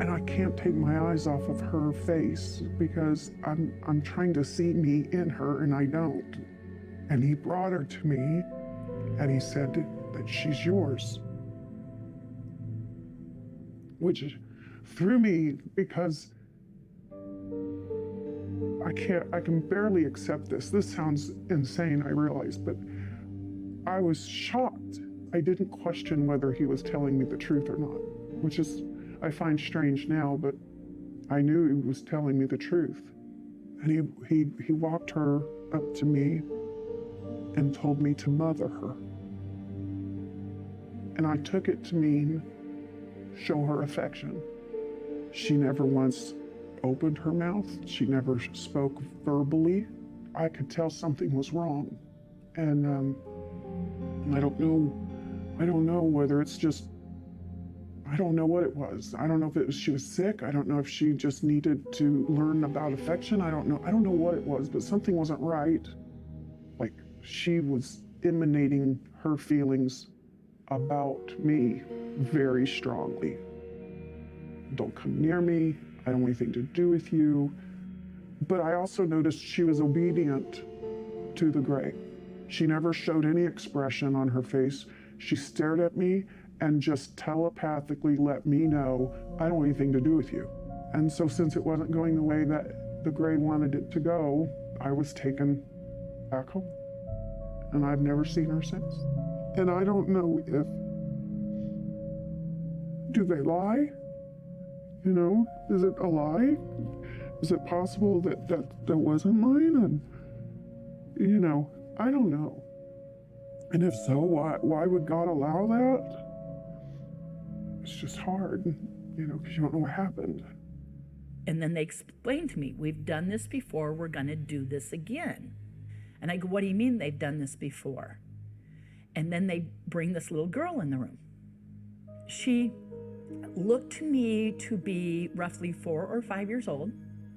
I can't take my eyes off of her face because I'm trying to see me in her, and I don't. And he brought her to me, and he said that she's yours. Which threw me, because I can barely accept this. This sounds insane, I realize, but I was shocked. I didn't question whether he was telling me the truth or not, which is, I find strange now, but I knew he was telling me the truth. And he walked her up to me and told me to mother her. And I took it to mean show her affection. She never once opened her mouth. She never spoke verbally. I could tell something was wrong. And I don't know whether it's just, I don't know what it was. I don't know if she was sick. I don't know if she just needed to learn about affection. I don't know what it was, but something wasn't right. Like, she was emanating her feelings about me very strongly. Don't come near me. I don't want anything to do with you. But I also noticed she was obedient to the gray. She never showed any expression on her face. She stared at me and just telepathically let me know, I don't want anything to do with you. And so since it wasn't going the way that the gray wanted it to go, I was taken back home. And I've never seen her since. And I don't know if, do they lie? You know, is it a lie? Is it possible that that wasn't mine? And, you know, I don't know. And if so, why would God allow that? It's just hard, you know, because you don't know what happened. And then they explained to me, we've done this before, we're gonna do this again. And I go, what do you mean they've done this before? And then they bring this little girl in the room. She looked to me to be roughly 4 or 5 years old.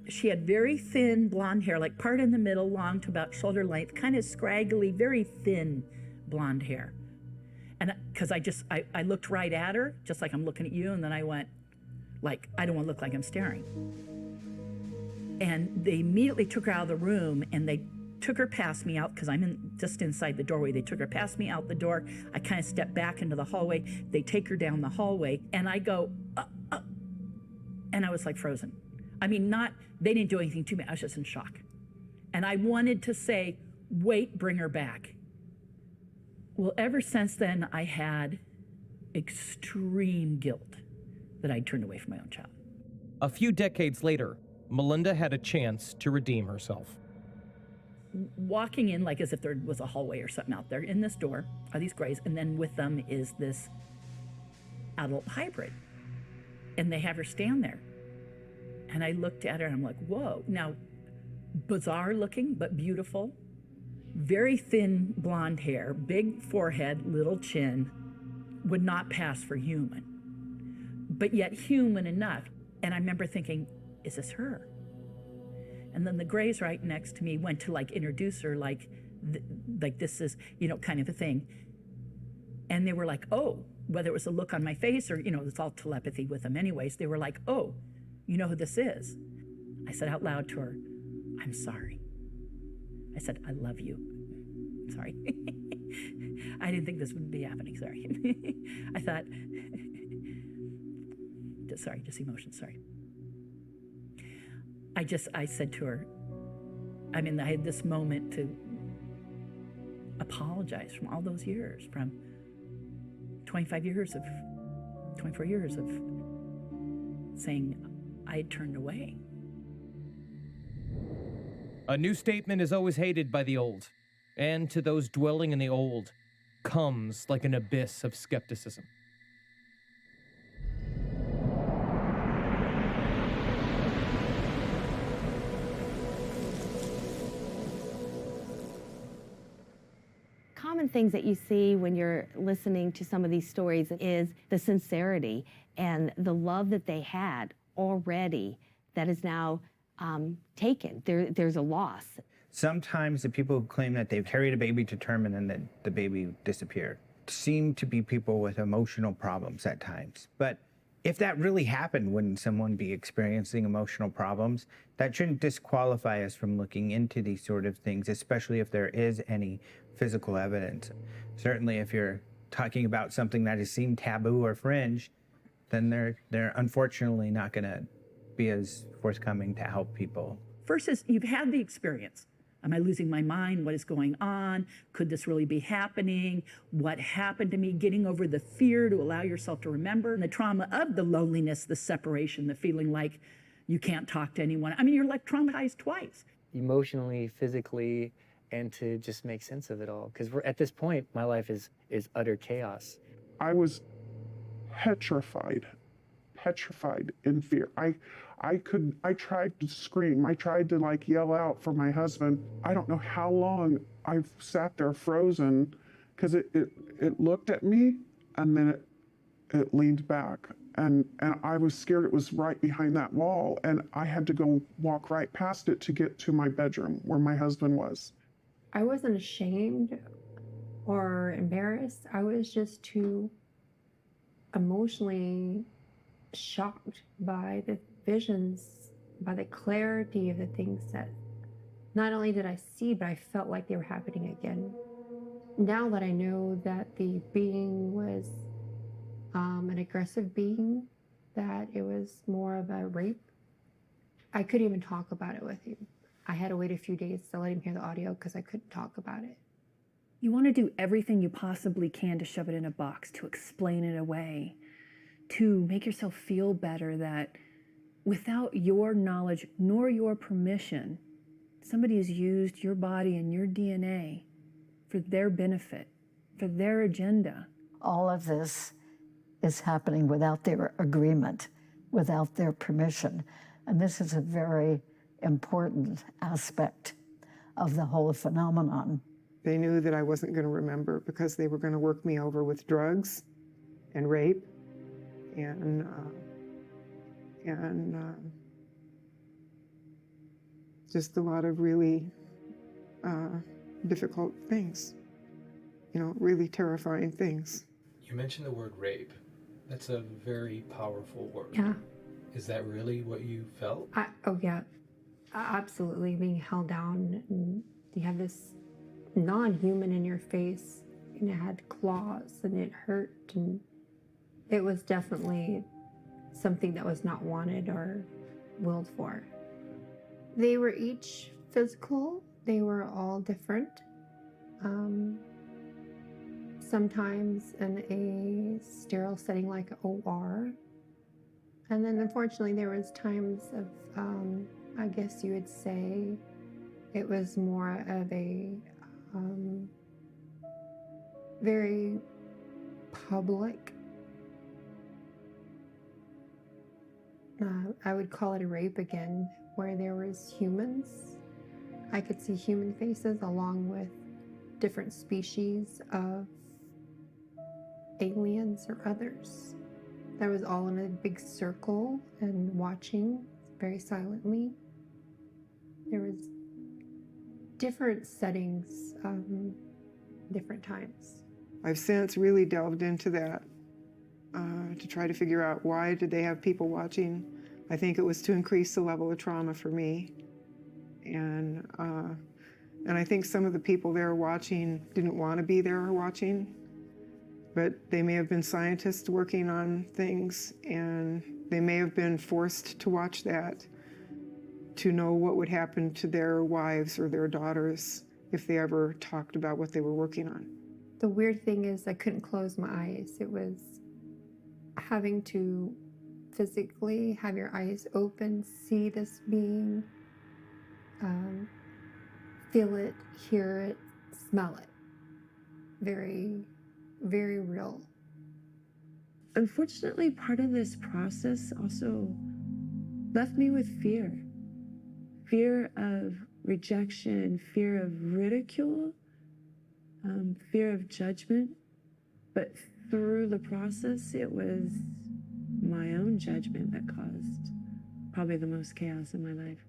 She had very thin blonde hair, like part in the middle, long to about shoulder length, kind of scraggly, very thin blonde hair. And because I looked right at her, just like I'm looking at you, and then I went, like, I don't want to look like I'm staring. And they immediately took her out of the room, and they took her past me out, because I'm just inside the doorway. They took her past me out the door. I kind of stepped back into the hallway. They take her down the hallway, and I go, and I was like frozen. I mean, they didn't do anything to me. I was just in shock. And I wanted to say, wait, bring her back. Well, ever since then, I had extreme guilt that I'd turned away from my own child. A few decades later, Melinda had a chance to redeem herself. Walking in like as if there was a hallway or something out there, in this door are these grays, and then with them is this adult hybrid. And they have her stand there. And I looked at her and I'm like, whoa. Now, bizarre looking, but beautiful. Very thin blonde hair, big forehead, little chin, would not pass for human, but yet human enough. And I remember thinking, is this her? And then the grays right next to me went to like introduce her, like this is, you know, kind of a thing. And they were like, oh, whether it was a look on my face or, you know, it's all telepathy with them anyways. They were like, oh, you know who this is? I said out loud to her, I'm sorry. I said, I love you. Sorry. I didn't think this would be happening, sorry. I thought, just emotions, sorry. I said to her, I mean, I had this moment to apologize from all those years, from 24 years of saying I had turned away. A new statement is always hated by the old, and to those dwelling in the old comes like an abyss of skepticism. Common things that you see when you're listening to some of these stories is the sincerity and the love that they had already that is now taken. There's a loss. Sometimes the people who claim that they've carried a baby to term and then the baby disappeared seem to be people with emotional problems at times. But if that really happened, wouldn't someone be experiencing emotional problems? That shouldn't disqualify us from looking into these sort of things, especially if there is any physical evidence. Certainly if you're talking about something that is seen taboo or fringe, then they're unfortunately not going to be as forthcoming to help people. First is you've had the experience. Am I losing my mind? What is going on? Could this really be happening? What happened to me? Getting over the fear to allow yourself to remember, and the trauma of the loneliness, the separation, the feeling like you can't talk to anyone. I mean, you're like traumatized twice. Emotionally, physically, and to just make sense of it all. Because at this point, my life is utter chaos. I was petrified in fear. I tried to scream. I tried to like yell out for my husband. I don't know how long I've sat there frozen because it looked at me and then it leaned back. And I was scared it was right behind that wall. And I had to go walk right past it to get to my bedroom where my husband was. I wasn't ashamed or embarrassed. I was just too emotionally shocked by the visions, by the clarity of the things that not only did I see, but I felt like they were happening again. Now that I know that the being was an aggressive being, that it was more of a rape, I couldn't even talk about it with him. I had to wait a few days to let him hear the audio because I couldn't talk about it. You want to do everything you possibly can to shove it in a box, to explain it away, to make yourself feel better that without your knowledge nor your permission, somebody has used your body and your DNA for their benefit, for their agenda. All of this is happening without their agreement, without their permission. And this is a very important aspect of the whole phenomenon. They knew that I wasn't going to remember because they were going to work me over with drugs and rape and just a lot of really difficult things, you know, really terrifying things. You mentioned the word rape. That's a very powerful word. Yeah. Is that really what you felt? Oh, yeah. Absolutely. Being held down, and you have this non-human in your face, and it had claws, and it hurt, and it was definitely something that was not wanted or willed for. They were each physical. They were all different. Sometimes in a sterile setting like an OR. And then unfortunately there was times of, I guess you would say, it was more of a very public, I would call it a rape again, where there was humans. I could see human faces along with different species of aliens or others. That was all in a big circle and watching very silently. There was different settings, different times. I've since really delved into that to try to figure out why did they have people watching. I think it was to increase the level of trauma for me. And I think some of the people there watching didn't want to be there watching, but they may have been scientists working on things, and they may have been forced to watch that to know what would happen to their wives or their daughters if they ever talked about what they were working on. The weird thing is I couldn't close my eyes. It was having to physically have your eyes open, see this being, feel it, hear it, smell it. Very, very real. Unfortunately, part of this process also left me with fear. Fear of rejection, fear of ridicule, fear of judgment. But through the process, it was my own judgment that caused probably the most chaos in my life.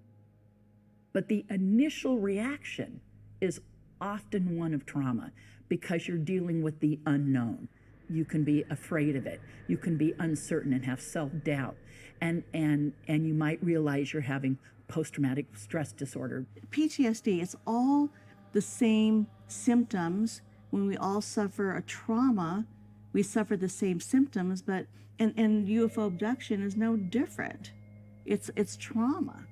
But the initial reaction is often one of trauma because you're dealing with the unknown. You can be afraid of it. You can be uncertain and have self-doubt. And you might realize you're having post-traumatic stress disorder. PTSD, it's all the same symptoms. When we all suffer a trauma, we suffer the same symptoms, but and UFO abduction is no different. It's trauma.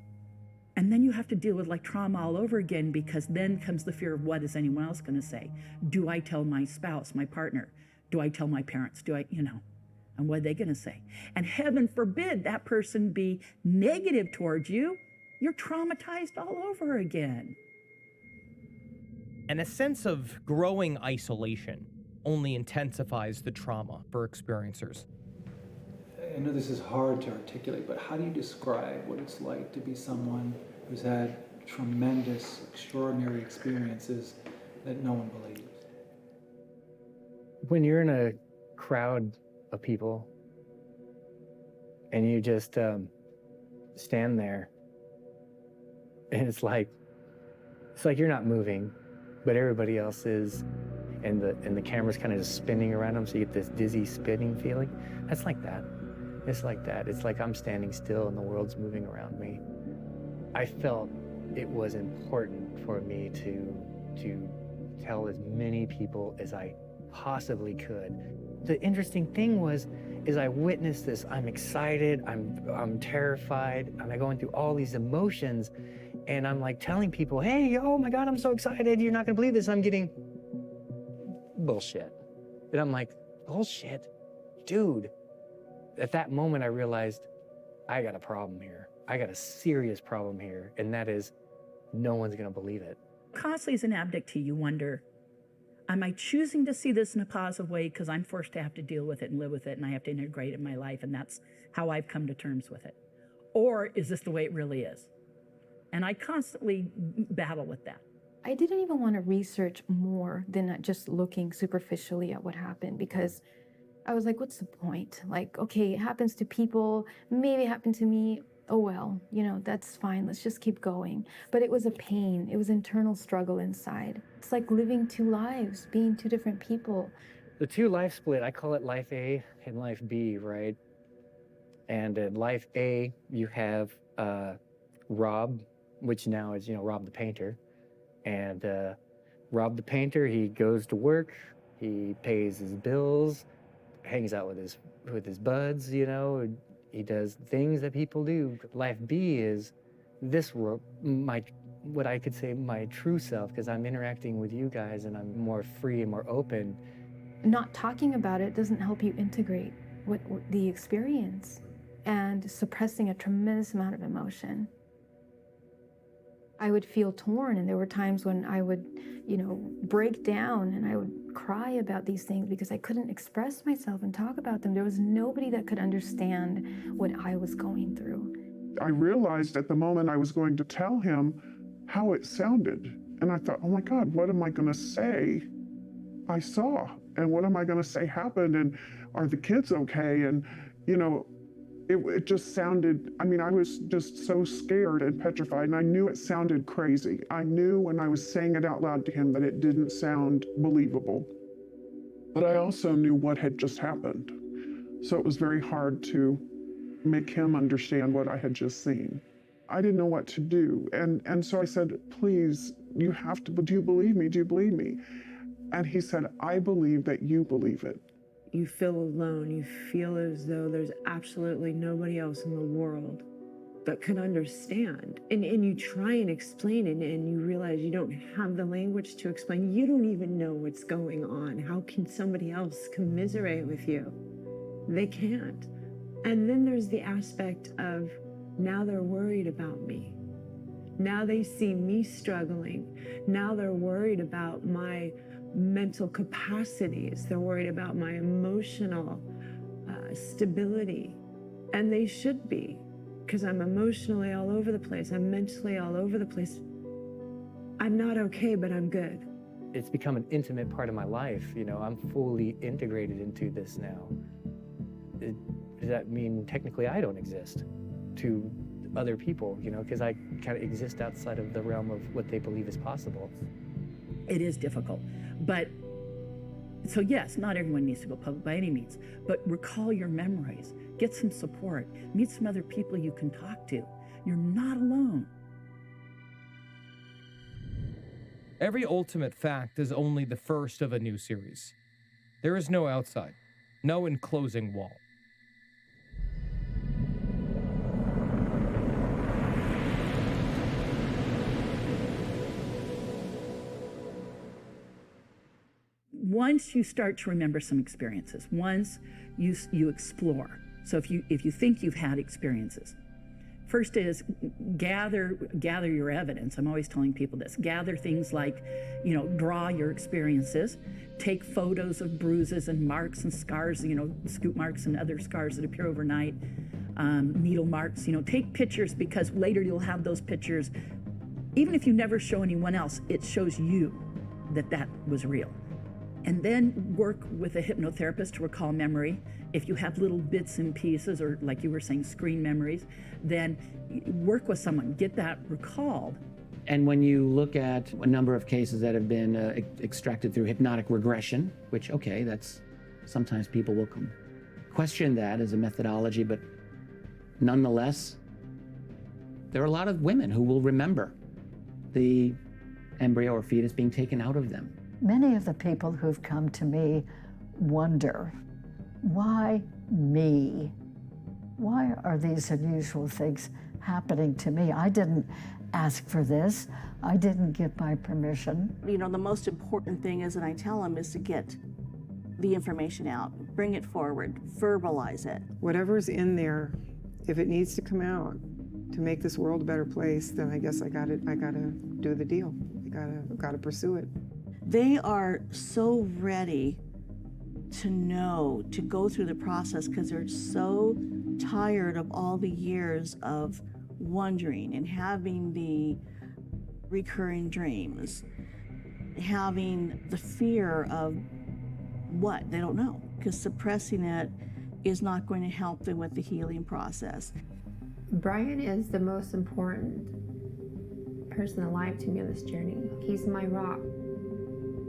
And then you have to deal with like trauma all over again, because then comes the fear of what is anyone else going to say? Do I tell my spouse, my partner? Do I tell my parents? Do I, and what are they going to say? And heaven forbid that person be negative towards you. You're traumatized all over again. And a sense of growing isolation only intensifies the trauma for experiencers. I know this is hard to articulate, but how do you describe what it's like to be someone who's had tremendous, extraordinary experiences that no one believes? When you're in a crowd of people and you just stand there, and it's like you're not moving, but everybody else is, and the camera's kind of just spinning around them, so you get this dizzy spinning feeling. That's like that. It's like that. It's like I'm standing still and the world's moving around me. I felt it was important for me to tell as many people as I possibly could. The interesting thing is I witnessed this. I'm excited, I'm terrified, I'm going through all these emotions, and I'm like telling people, hey, oh my God, I'm so excited, you're not gonna believe this. I'm getting bullshit. And I'm like, bullshit? Dude. At that moment, I realized I got a problem here. I got a serious problem here, and that is no one's gonna believe it. Constantly as an abductee, you wonder, am I choosing to see this in a positive way because I'm forced to have to deal with it and live with it and I have to integrate it in my life and that's how I've come to terms with it? Or is this the way it really is? And I constantly battle with that. I didn't even want to research more than just looking superficially at what happened, because I was like, what's the point? Like, okay, it happens to people, maybe it happened to me. Oh well, you know, that's fine, let's just keep going. But it was a pain, it was internal struggle inside. It's like living two lives, being two different people. The two life split, I call it life A and life B, right? And in life A, you have Rob, which now is, you know, Rob the painter. And Rob the painter, he goes to work, he pays his bills, hangs out with his buds, you know, he does things that people do. Life B is this world, what I could say my true self, because I'm interacting with you guys and I'm more free and more open. Not talking about it doesn't help you integrate the experience, and suppressing a tremendous amount of emotion. I would feel torn, and there were times when I would, you know, break down and I would cry about these things because I couldn't express myself and talk about them. There was nobody that could understand what I was going through. I realized at the moment I was going to tell him how it sounded. And I thought, oh my God, what am I going to say I saw? And what am I going to say happened? And are the kids okay? And, you know, it just sounded, I mean, I was just so scared and petrified, and I knew it sounded crazy. I knew when I was saying it out loud to him that it didn't sound believable. But I also knew what had just happened. So it was very hard to make him understand what I had just seen. I didn't know what to do. And so I said, please, you have to, do you believe me? Do you believe me? And he said, I believe that you believe it. You feel alone. You feel as though there's absolutely nobody else in the world that can understand. And you try and explain it, and you realize you don't have the language to explain. You don't even know what's going on. How can somebody else commiserate with you? They can't. And then there's the aspect of, now they're worried about me. Now they see me struggling. Now they're worried about my mental capacities. They're worried about my emotional stability. And they should be, because I'm emotionally all over the place. I'm mentally all over the place. I'm not okay, but I'm good. It's become an intimate part of my life. You know, I'm fully integrated into this now. Does that mean technically I don't exist to other people, you know, because I kind of exist outside of the realm of what they believe is possible? It is difficult. But, so yes, not everyone needs to go public by any means, but recall your memories, get some support, meet some other people you can talk to. You're not alone. Every ultimate fact is only the first of a new series. There is no outside, no enclosing wall. Once you start to remember some experiences, once you explore. So if you think you've had experiences, first is gather your evidence. I'm always telling people this. Gather things like, you know, draw your experiences, take photos of bruises and marks and scars, you know, scoop marks and other scars that appear overnight, needle marks, you know, take pictures, because later you'll have those pictures. Even if you never show anyone else, it shows you that that was real. And then work with a hypnotherapist to recall memory. If you have little bits and pieces, or like you were saying, screen memories, then work with someone, get that recalled, And when you look at a number of cases that have been extracted through hypnotic regression, which, okay, that's sometimes people will question that as a methodology, but nonetheless, there are a lot of women who will remember the embryo or fetus being taken out of them. Many of the people who've come to me wonder, why me? Why are these unusual things happening to me? I didn't ask for this. I didn't give my permission. You know, the most important thing is, and I tell them, is to get the information out, bring it forward, verbalize it. Whatever's in there, if it needs to come out to make this world a better place, then I guess I gotta do the deal. I gotta pursue it. They are so ready to know, to go through the process, because they're so tired of all the years of wondering and having the recurring dreams, having the fear of what they don't know, because suppressing it is not going to help them with the healing process. Brian is the most important person alive to me on this journey. He's my rock.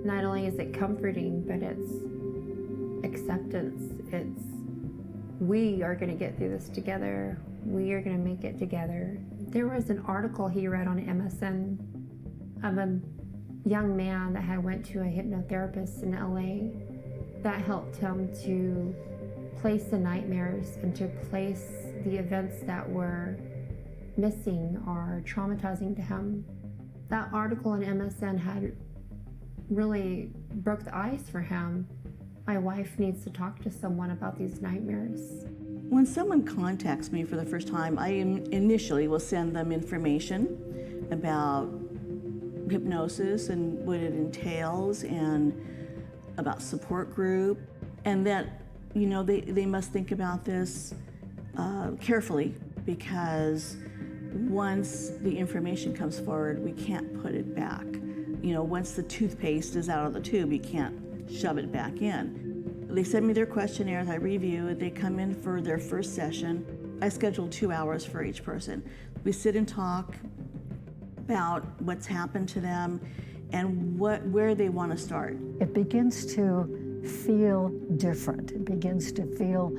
Not only is it comforting, but it's acceptance. It's, we are going to get through this together. We are going to make it together. There was an article he read on MSN of a young man that had went to a hypnotherapist in LA that helped him to place the nightmares and to place the events that were missing or traumatizing to him. That article in MSN had really broke the ice for him. My wife needs to talk to someone about these nightmares. When someone contacts me for the first time, I initially will send them information about hypnosis and what it entails and about support group, and that, you know, they must think about this carefully, because once the information comes forward, we can't put it back. You know, once the toothpaste is out of the tube, you can't shove it back in. They send me their questionnaires, I review it, they come in for their first session. I schedule 2 hours for each person. We sit and talk about what's happened to them and where they want to start. It begins to feel different. It begins to feel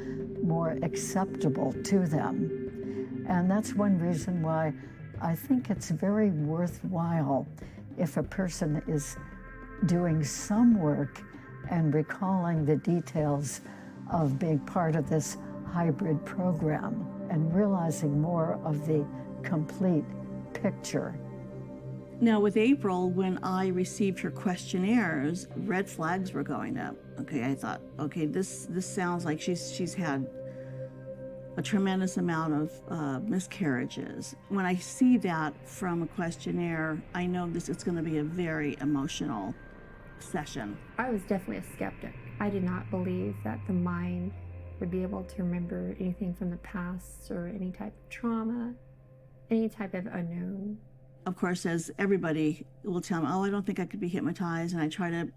more acceptable to them. And that's one reason why I think it's very worthwhile if a person is doing some work and recalling the details of being part of this hybrid program and realizing more of the complete picture. Now with April, when I received her questionnaires, red flags were going up. Okay, I thought, okay, this sounds like she's had a tremendous amount of miscarriages. When I see that from a questionnaire, I know it's going to be a very emotional session. I was definitely a skeptic. I did not believe that the mind would be able to remember anything from the past or any type of trauma, any type of unknown. Of course, as everybody will tell me, oh, I don't think I could be hypnotized, and I try to,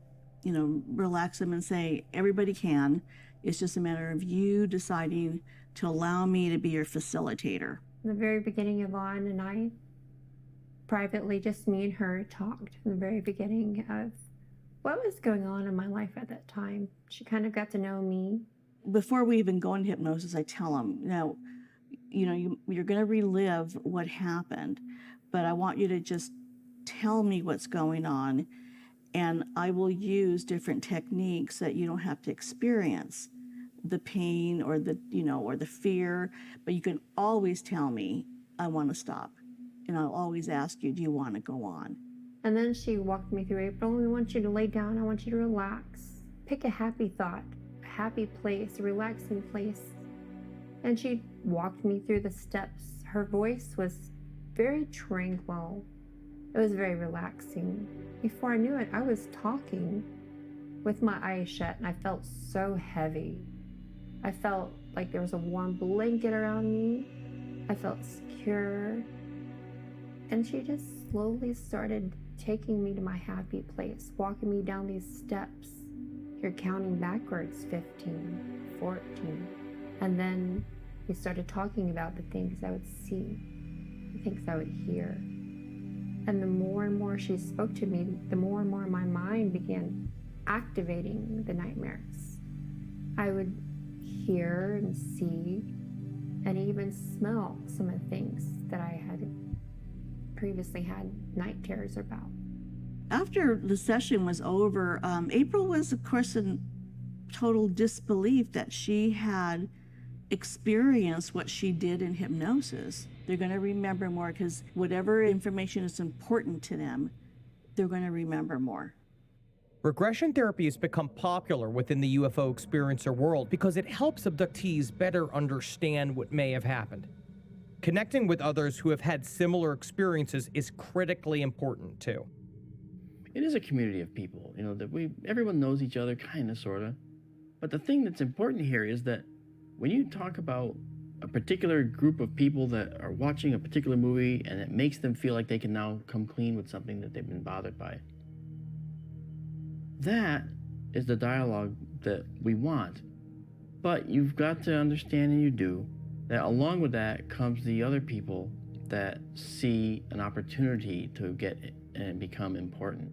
you know, relax them and say, everybody can. It's just a matter of you deciding to allow me to be your facilitator. In the very beginning, Yvonne and I, privately, just me and her, talked in the very beginning of what was going on in my life at that time. She kind of got to know me. Before we even go into hypnosis, I tell them, you're going to relive what happened, but I want you to just tell me what's going on, and I will use different techniques that you don't have to experience the pain or the fear, but you can always tell me, I want to stop. And I'll always ask you, do you want to go on? And then she walked me through April. We want you to lay down. I want you to relax. Pick a happy thought, a happy place, a relaxing place. And she walked me through the steps. Her voice was very tranquil. It was very relaxing. Before I knew it, I was talking with my eyes shut, and I felt so heavy. I felt like there was a warm blanket around me. I felt secure. And she just slowly started taking me to my happy place, walking me down these steps. You're counting backwards, 15, 14. And then we started talking about the things I would see, the things I would hear. And the more and more she spoke to me, the more and more my mind began activating the nightmares. I would hear and see and even smell some of the things that I had previously had night terrors about. After the session was over, April was, of course, in total disbelief that she had experienced what she did in hypnosis. They're going to remember more because whatever information is important to them, they're going to remember more. Regression therapy has become popular within the UFO experiencer world because it helps abductees better understand what may have happened. Connecting with others who have had similar experiences is critically important too. It is a community of people, you know, that everyone knows each other, kind of, sort of. But the thing that's important here is that when you talk about a particular group of people that are watching a particular movie and it makes them feel like they can now come clean with something that they've been bothered by, that is the dialogue that we want. But you've got to understand, and you do, that along with that comes the other people that see an opportunity to get and become important.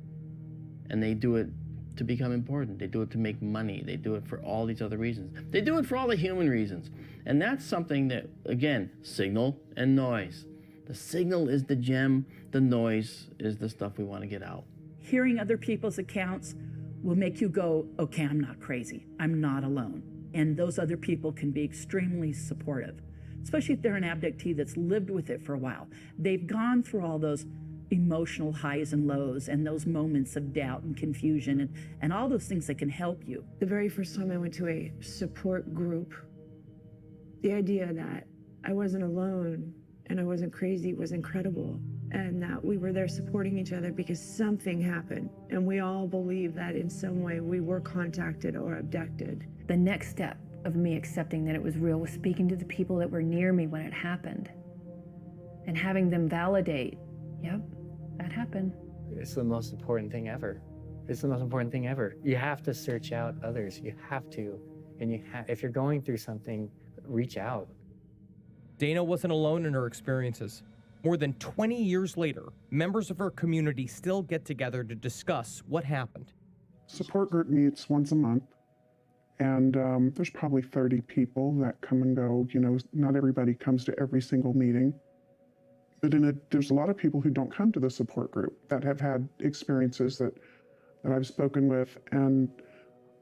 And they do it to become important. They do it to make money. They do it for all these other reasons. They do it for all the human reasons. And that's something that, again, signal and noise. The signal is the gem. The noise is the stuff we want to get out. Hearing other people's accounts will make you go, okay, I'm not crazy. I'm not alone. And those other people can be extremely supportive, especially if they're an abductee that's lived with it for a while. They've gone through all those emotional highs and lows and those moments of doubt and confusion and all those things that can help you. The very first time I went to a support group, the idea that I wasn't alone and I wasn't crazy was incredible, and that we were there supporting each other because something happened and we all believed that in some way we were contacted or abducted. The next step of me accepting that it was real was speaking to the people that were near me when it happened and having them validate, yep, that happened. It's the most important thing ever. It's the most important thing ever. You have to search out others. You have to. And if you're going through something, reach out. Dana wasn't alone in her experiences. More than 20 years later, members of her community still get together to discuss what happened. Support group meets once a month, and there's probably 30 people that come and go. You know, not everybody comes to every single meeting. But there's a lot of people who don't come to the support group that have had experiences that I've spoken with, and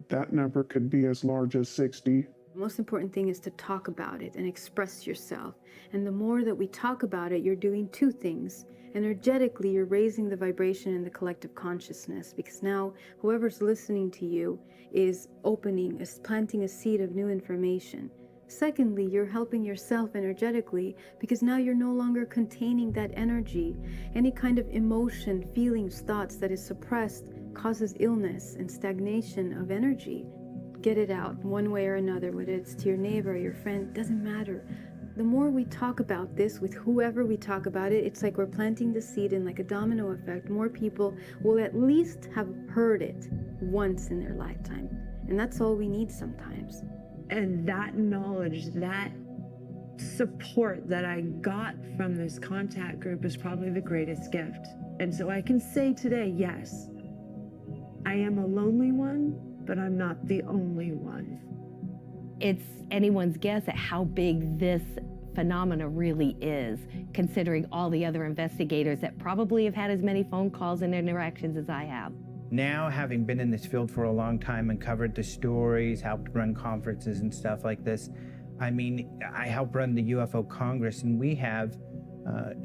that number could be as large as 60. The most important thing is to talk about it and express yourself. And the more that we talk about it, you're doing two things. Energetically, you're raising the vibration in the collective consciousness, because now whoever's listening to you is planting a seed of new information. Secondly, you're helping yourself energetically, because now you're no longer containing that energy. Any kind of emotion, feelings, thoughts that is suppressed causes illness and stagnation of energy. Get it out one way or another, whether it's to your neighbor or your friend, doesn't matter. The more we talk about this with whoever we talk about it, it's like we're planting the seed, and like a domino effect, more people will at least have heard it once in their lifetime. And that's all we need sometimes. And that knowledge, that support that I got from this contact group is probably the greatest gift. And so I can say today, yes, I am a lonely one, but I'm not the only one. It's anyone's guess at how big this phenomena really is, considering all the other investigators that probably have had as many phone calls and interactions as I have. Now, having been in this field for a long time and covered the stories, helped run conferences and stuff like this, I mean, I help run the UFO Congress, and we have,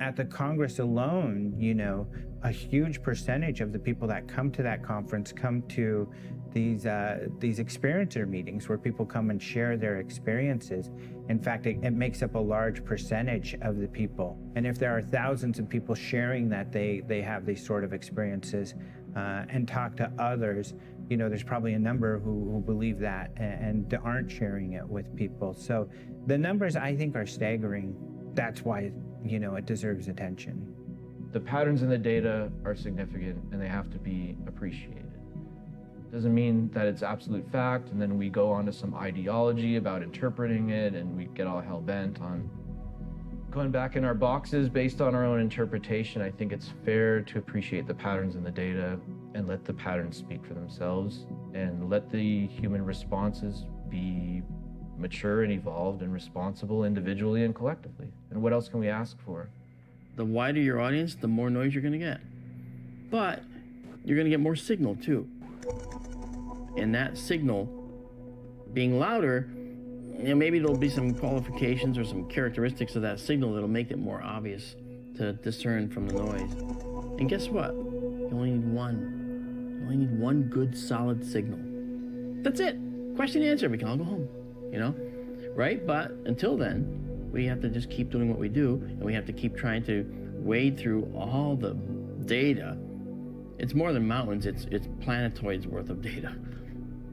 at the Congress alone, you know, a huge percentage of the people that come to that conference come to these experiencer meetings where people come and share their experiences. In fact, it makes up a large percentage of the people. And if there are thousands of people sharing that they have these sort of experiences and talk to others, you know, there's probably a number who believe that and aren't sharing it with people. So the numbers, I think, are staggering. That's why, you know, it deserves attention. The patterns in the data are significant and they have to be appreciated. Doesn't mean that it's absolute fact, and then we go on to some ideology about interpreting it and we get all hell-bent on Going back in our boxes based on our own interpretation, I think it's fair to appreciate the patterns in the data and let the patterns speak for themselves and let the human responses be mature and evolved and responsible individually and collectively. And what else can we ask for? The wider your audience, the more noise you're going to get. But you're going to get more signal too. And that signal being louder, maybe there'll be some qualifications or some characteristics of that signal that'll make it more obvious to discern from the noise. And guess what? You only need one. You only need one good, solid signal. That's it. Question and answer. We can all go home, you know? Right? But until then, we have to just keep doing what we do, and we have to keep trying to wade through all the data. It's more than mountains, it's planetoids worth of data.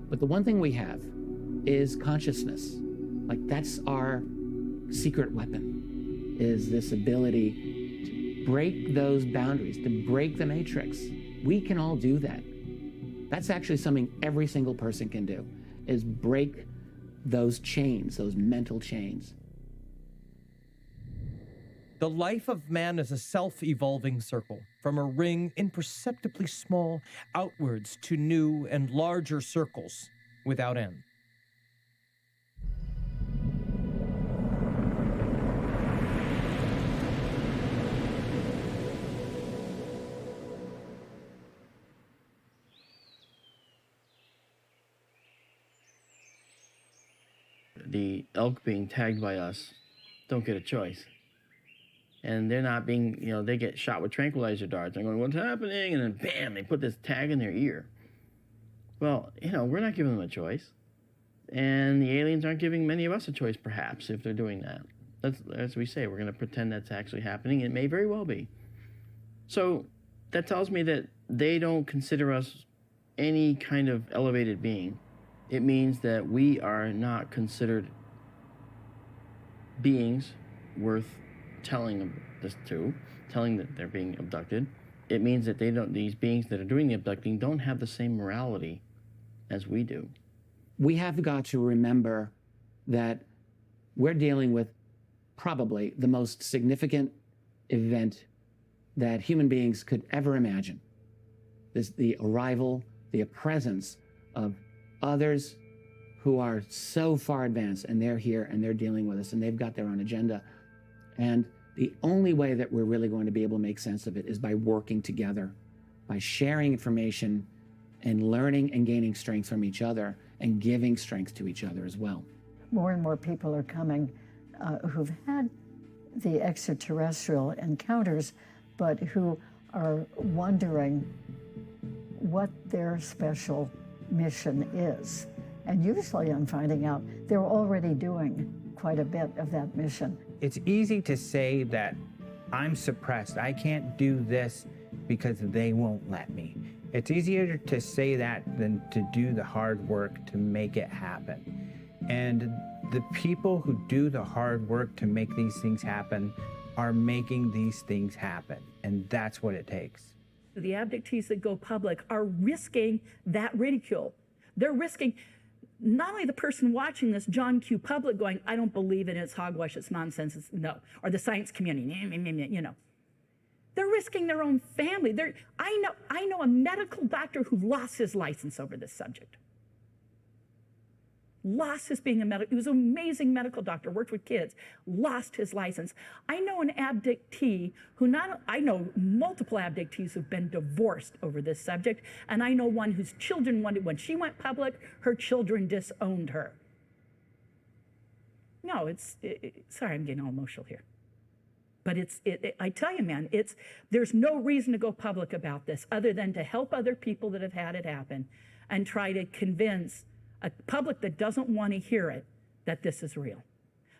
But the one thing we have is consciousness. Like, that's our secret weapon, is this ability to break those boundaries, to break the matrix. We can all do that. That's actually something every single person can do, is break those chains, those mental chains. The life of man is a self-evolving circle, from a ring imperceptibly small outwards to new and larger circles without end. The elk being tagged by us don't get a choice. And they're not being, you know, they get shot with tranquilizer darts. They're going, what's happening? And then bam, they put this tag in their ear. Well, you know, we're not giving them a choice. And the aliens aren't giving many of us a choice, perhaps, if they're doing that. That's, as we say, we're going to pretend that's actually happening. It may very well be. So that tells me that they don't consider us any kind of elevated being. It means that we are not considered beings worth telling this to, telling that they're being abducted. It means that they don't, these beings that are doing the abducting don't have the same morality as we do. We have got to remember that we're dealing with probably the most significant event that human beings could ever imagine. The arrival, the presence of others who are so far advanced, and they're here and they're dealing with us and they've got their own agenda. And the only way that we're really going to be able to make sense of it is by working together, by sharing information and learning and gaining strength from each other and giving strength to each other as well. More and more people are coming who've had the extraterrestrial encounters, but who are wondering what their special mission is. And usually I'm finding out they're already doing quite a bit of that mission. It's easy to say that I'm suppressed. I can't do this because they won't let me. It's easier to say that than to do the hard work to make it happen. And the people who do the hard work to make these things happen are making these things happen. And that's what it takes. The abductees that go public are risking that ridicule. They're risking not only the person watching this, John Q. Public, going, I don't believe it, it's hogwash, it's nonsense, it's no, or the science community, you know. They're risking their own family. I know a medical doctor who lost his license over this subject. Lost his being a medical, he was an amazing medical doctor, worked with kids, lost his license. I know an abductee who I know multiple abductees who've been divorced over this subject, and I know one whose children wanted, when she went public, her children disowned her. No, sorry, I'm getting all emotional here. But I tell you, man, there's no reason to go public about this other than to help other people that have had it happen and try to convince a public that doesn't want to hear it that this is real.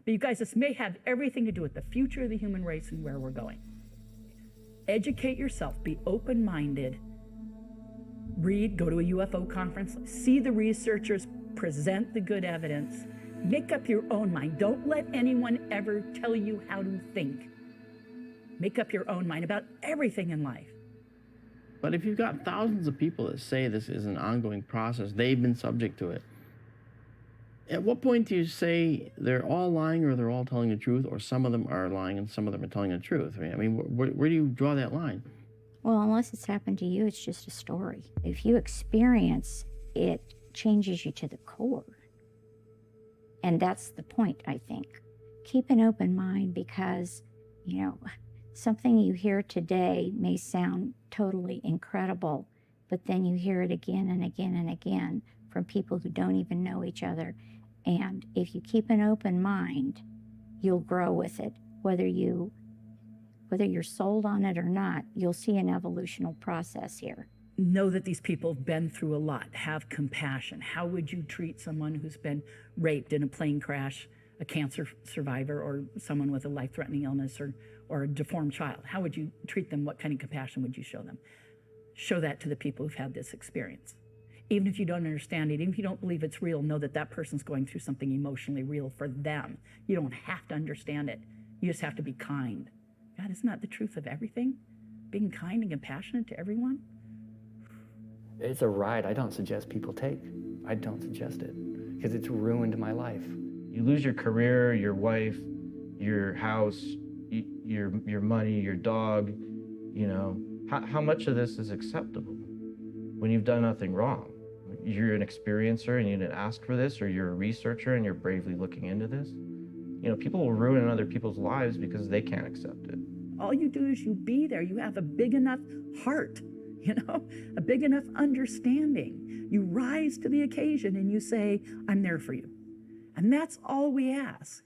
But you guys, this may have everything to do with the future of the human race and where we're going. Educate yourself, be open-minded, read, go to a UFO conference, see the researchers present the good evidence, make up your own mind. Don't let anyone ever tell you how to think. Make up your own mind about everything in life. But if you've got thousands of people that say this is an ongoing process, they've been subject to it, At what point do you say they're all lying or they're all telling the truth, or some of them are lying and some of them are telling the truth? I mean, where do you draw that line? Well, unless it's happened to you, it's just a story. If you experience it, changes you to the core. And that's the point, I think. Keep an open mind because, you know, something you hear today may sound totally incredible, but then you hear it again and again and again from people who don't even know each other. And if you keep an open mind, you'll grow with it. Whether you're sold on it or not, you'll see an evolutional process here. Know that these people have been through a lot. Have compassion. How would you treat someone who's been raped in a plane crash, a cancer survivor, or someone with a life-threatening illness, or a deformed child? How would you treat them? What kind of compassion would you show them? Show that to the people who've had this experience. Even if you don't understand it, even if you don't believe it's real, know that that person's going through something emotionally real for them. You don't have to understand it. You just have to be kind. God, isn't that the truth of everything? Being kind and compassionate to everyone? It's a ride I don't suggest people take. I don't suggest it because it's ruined my life. You lose your career, your wife, your house, your money, your dog, you know. How much of this is acceptable when you've done nothing wrong? You're an experiencer and you didn't ask for this, or you're a researcher and you're bravely looking into this. You know, people will ruin other people's lives because they can't accept it. All you do is you be there. You have a big enough heart, you know, a big enough understanding. You rise to the occasion and you say, I'm there for you. And that's all we ask.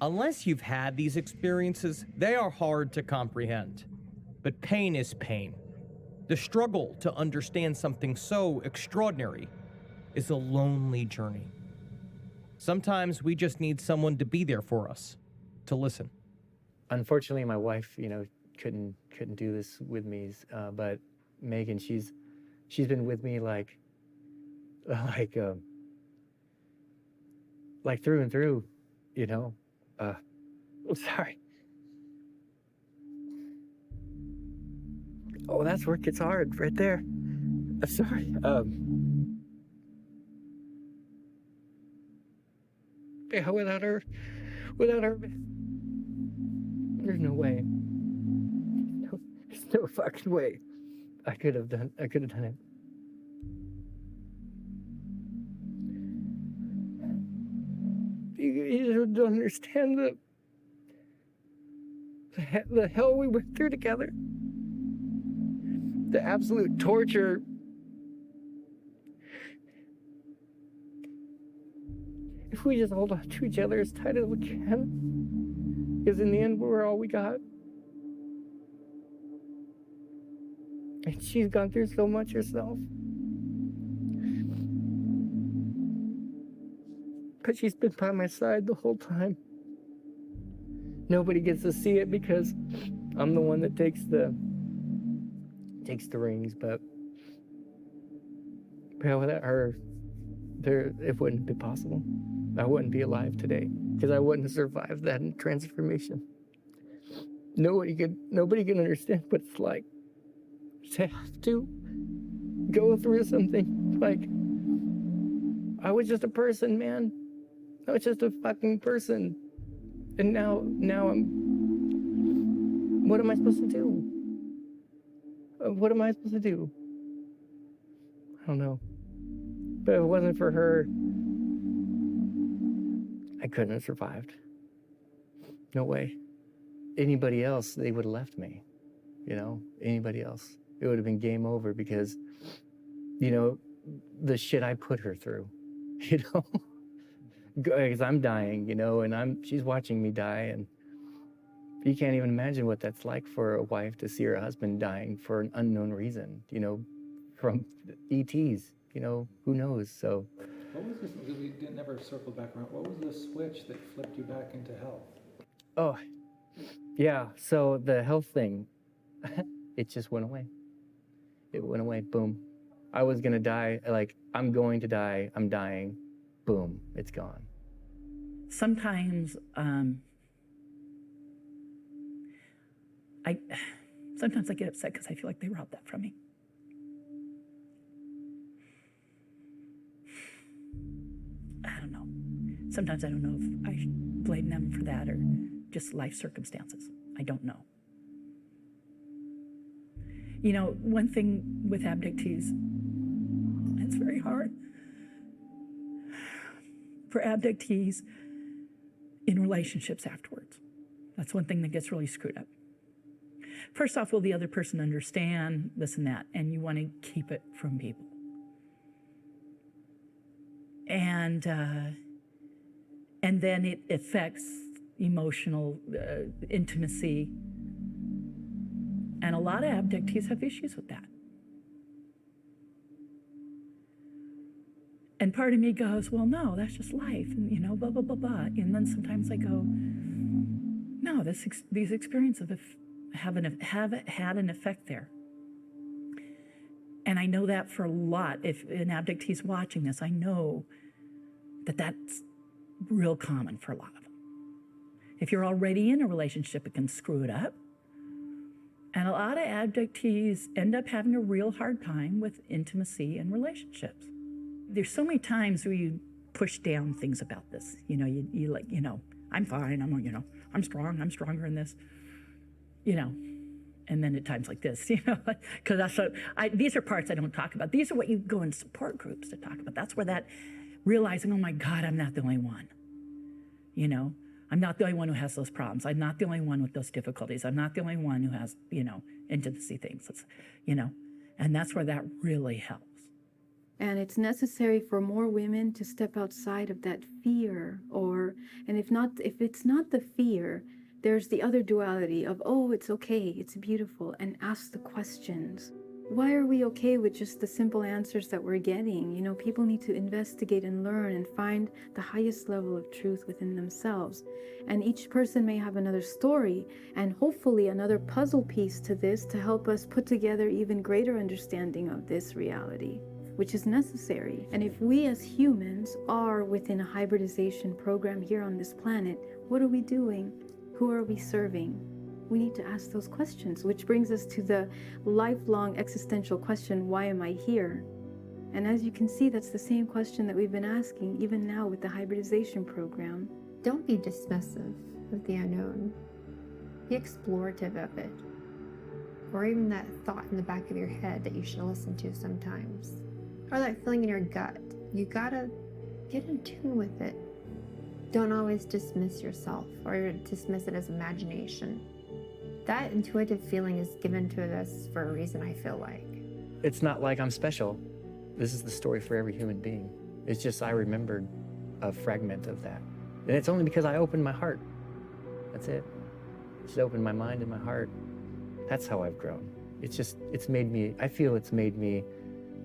Unless you've had these experiences, they are hard to comprehend. But pain is pain. The struggle to understand something so extraordinary is a lonely journey. Sometimes we just need someone to be there for us, to listen. Unfortunately, my wife, you know, couldn't do this with me, but Megan, she's been with me like through and through, you know. Sorry. Oh, that's where it gets hard, right there. Sorry. Yeah, without her, there's no way. There's no fucking way. I could have done it. You don't understand the hell we went through together. The absolute torture. If we just hold on to each other as tight as we can, because in the end, we're all we got. And she's gone through so much herself. But she's been by my side the whole time. Nobody gets to see it because I'm the one that takes the rings, but without her, it wouldn't be possible. I wouldn't be alive today because I wouldn't have survived that transformation. Nobody can understand what it's like to have to go through something. Like, I was just a person, man. I was just a fucking person. And now what am I supposed to do? What am I supposed to do? I don't know. But if it wasn't for her, I couldn't have survived. No way. Anybody else, they would have left me. You know, anybody else. It would have been game over because, you know, the shit I put her through, you know? Because I'm dying, you know, and she's watching me die, and you can't even imagine what that's like for a wife to see her husband dying for an unknown reason, you know, from ETs, you know, who knows, so. What was this, we didn't never circle back around, what was the switch that flipped you back into health? Oh, yeah, so the health thing, it just went away. It went away, boom. I was gonna die, like, I'm going to die, I'm dying, boom, it's gone. Sometimes, sometimes I get upset because I feel like they robbed that from me. I don't Sometimes I don't know if I should blame them for that or just life circumstances. I don't know. You know, one thing with abductees, it's very hard for abductees in relationships afterwards. That's one thing that gets really screwed up. First off, will the other person understand this and that? And you want to keep it from people. And then it affects emotional intimacy. And a lot of abductees have issues with that. And part of me goes, well, no, that's just life, and you know, blah, blah, blah, blah. And then sometimes I go, no, these experiences have had an effect there. And I know that for a lot. If an abductee's watching this, I know that that's real common for a lot of them. If you're already in a relationship, it can screw it up. And a lot of abductees end up having a real hard time with intimacy and relationships. There's so many times where you push down things about this. You know, you like, you know, I'm fine, I'm strong, I'm stronger in this, you know. And then at times like this, you know, because these are parts I don't talk about. These are what you go in support groups to talk about. That's where that realizing, oh my God, I'm not the only one. You know, I'm not the only one who has those problems. I'm not the only one with those difficulties. I'm not the only one who has, you know, intimacy things, you know, and that's where that really helps. And it's necessary for more women to step outside of that fear, and if it's not the fear, there's the other duality of, oh, it's okay, it's beautiful, and ask the questions. Why are we okay with just the simple answers that we're getting? You know, people need to investigate and learn and find the highest level of truth within themselves. And each person may have another story and hopefully another puzzle piece to this to help us put together even greater understanding of this reality, which is necessary. And if we as humans are within a hybridization program here on this planet, what are we doing? Who are we serving? We need to ask those questions, which brings us to the lifelong existential question, why am I here? And as you can see, that's the same question that we've been asking even now with the hybridization program. Don't be dismissive of the unknown. Be explorative of it. Or even that thought in the back of your head that you should listen to sometimes. Or that feeling in your gut. You gotta get in tune with it. Don't always dismiss yourself or dismiss it as imagination. That intuitive feeling is given to us for a reason, I feel like. It's not like I'm special. This is the story for every human being. It's just I remembered a fragment of that. And it's only because I opened my heart. That's it. Just opened my mind and my heart. That's how I've grown. It's made me, I feel it's made me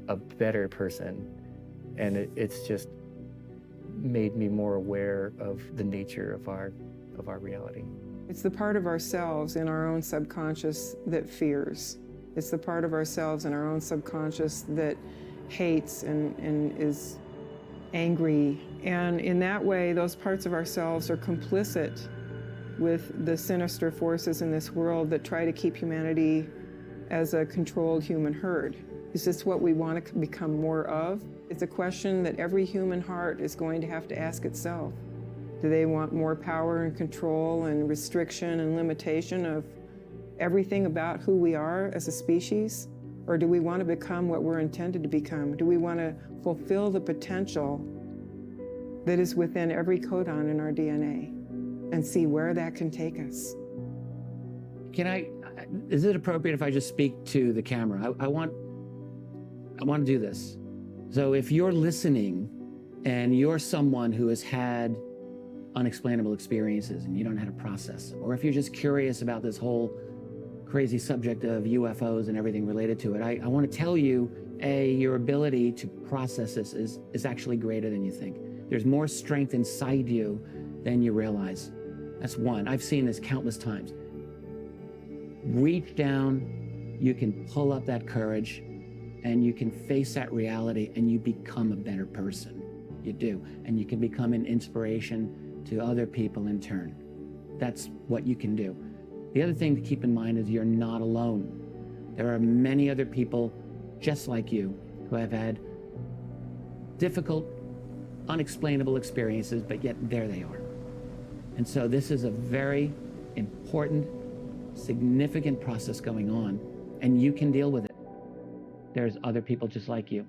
a better person. And it's just made me more aware of the nature of our reality. It's the part of ourselves in our own subconscious that fears. It's the part of ourselves in our own subconscious that hates and is angry. And in that way, those parts of ourselves are complicit with the sinister forces in this world that try to keep humanity as a controlled human herd. Is this what we want to become more of? It's a question that every human heart is going to have to ask itself. Do they want more power and control and restriction and limitation of everything about who we are as a species? Or do we want to become what we're intended to become? Do we want to fulfill the potential that is within every codon in our DNA and see where that can take us? Is it appropriate if I just speak to the camera? I want to do this. So if you're listening and you're someone who has had unexplainable experiences and you don't know how to process them, or if you're just curious about this whole crazy subject of UFOs and everything related to it, I want to tell you, your ability to process this is actually greater than you think. There's more strength inside you than you realize. That's one. I've seen this countless times. Reach down, you can pull up that courage, and you can face that reality, and you become a better person. You do. And you can become an inspiration to other people in turn. That's what you can do. The other thing to keep in mind is you're not alone. There are many other people just like you who have had difficult unexplainable experiences, but yet there they are. And so this is a very important, significant process going on, and you can deal with it. There's other people just like you.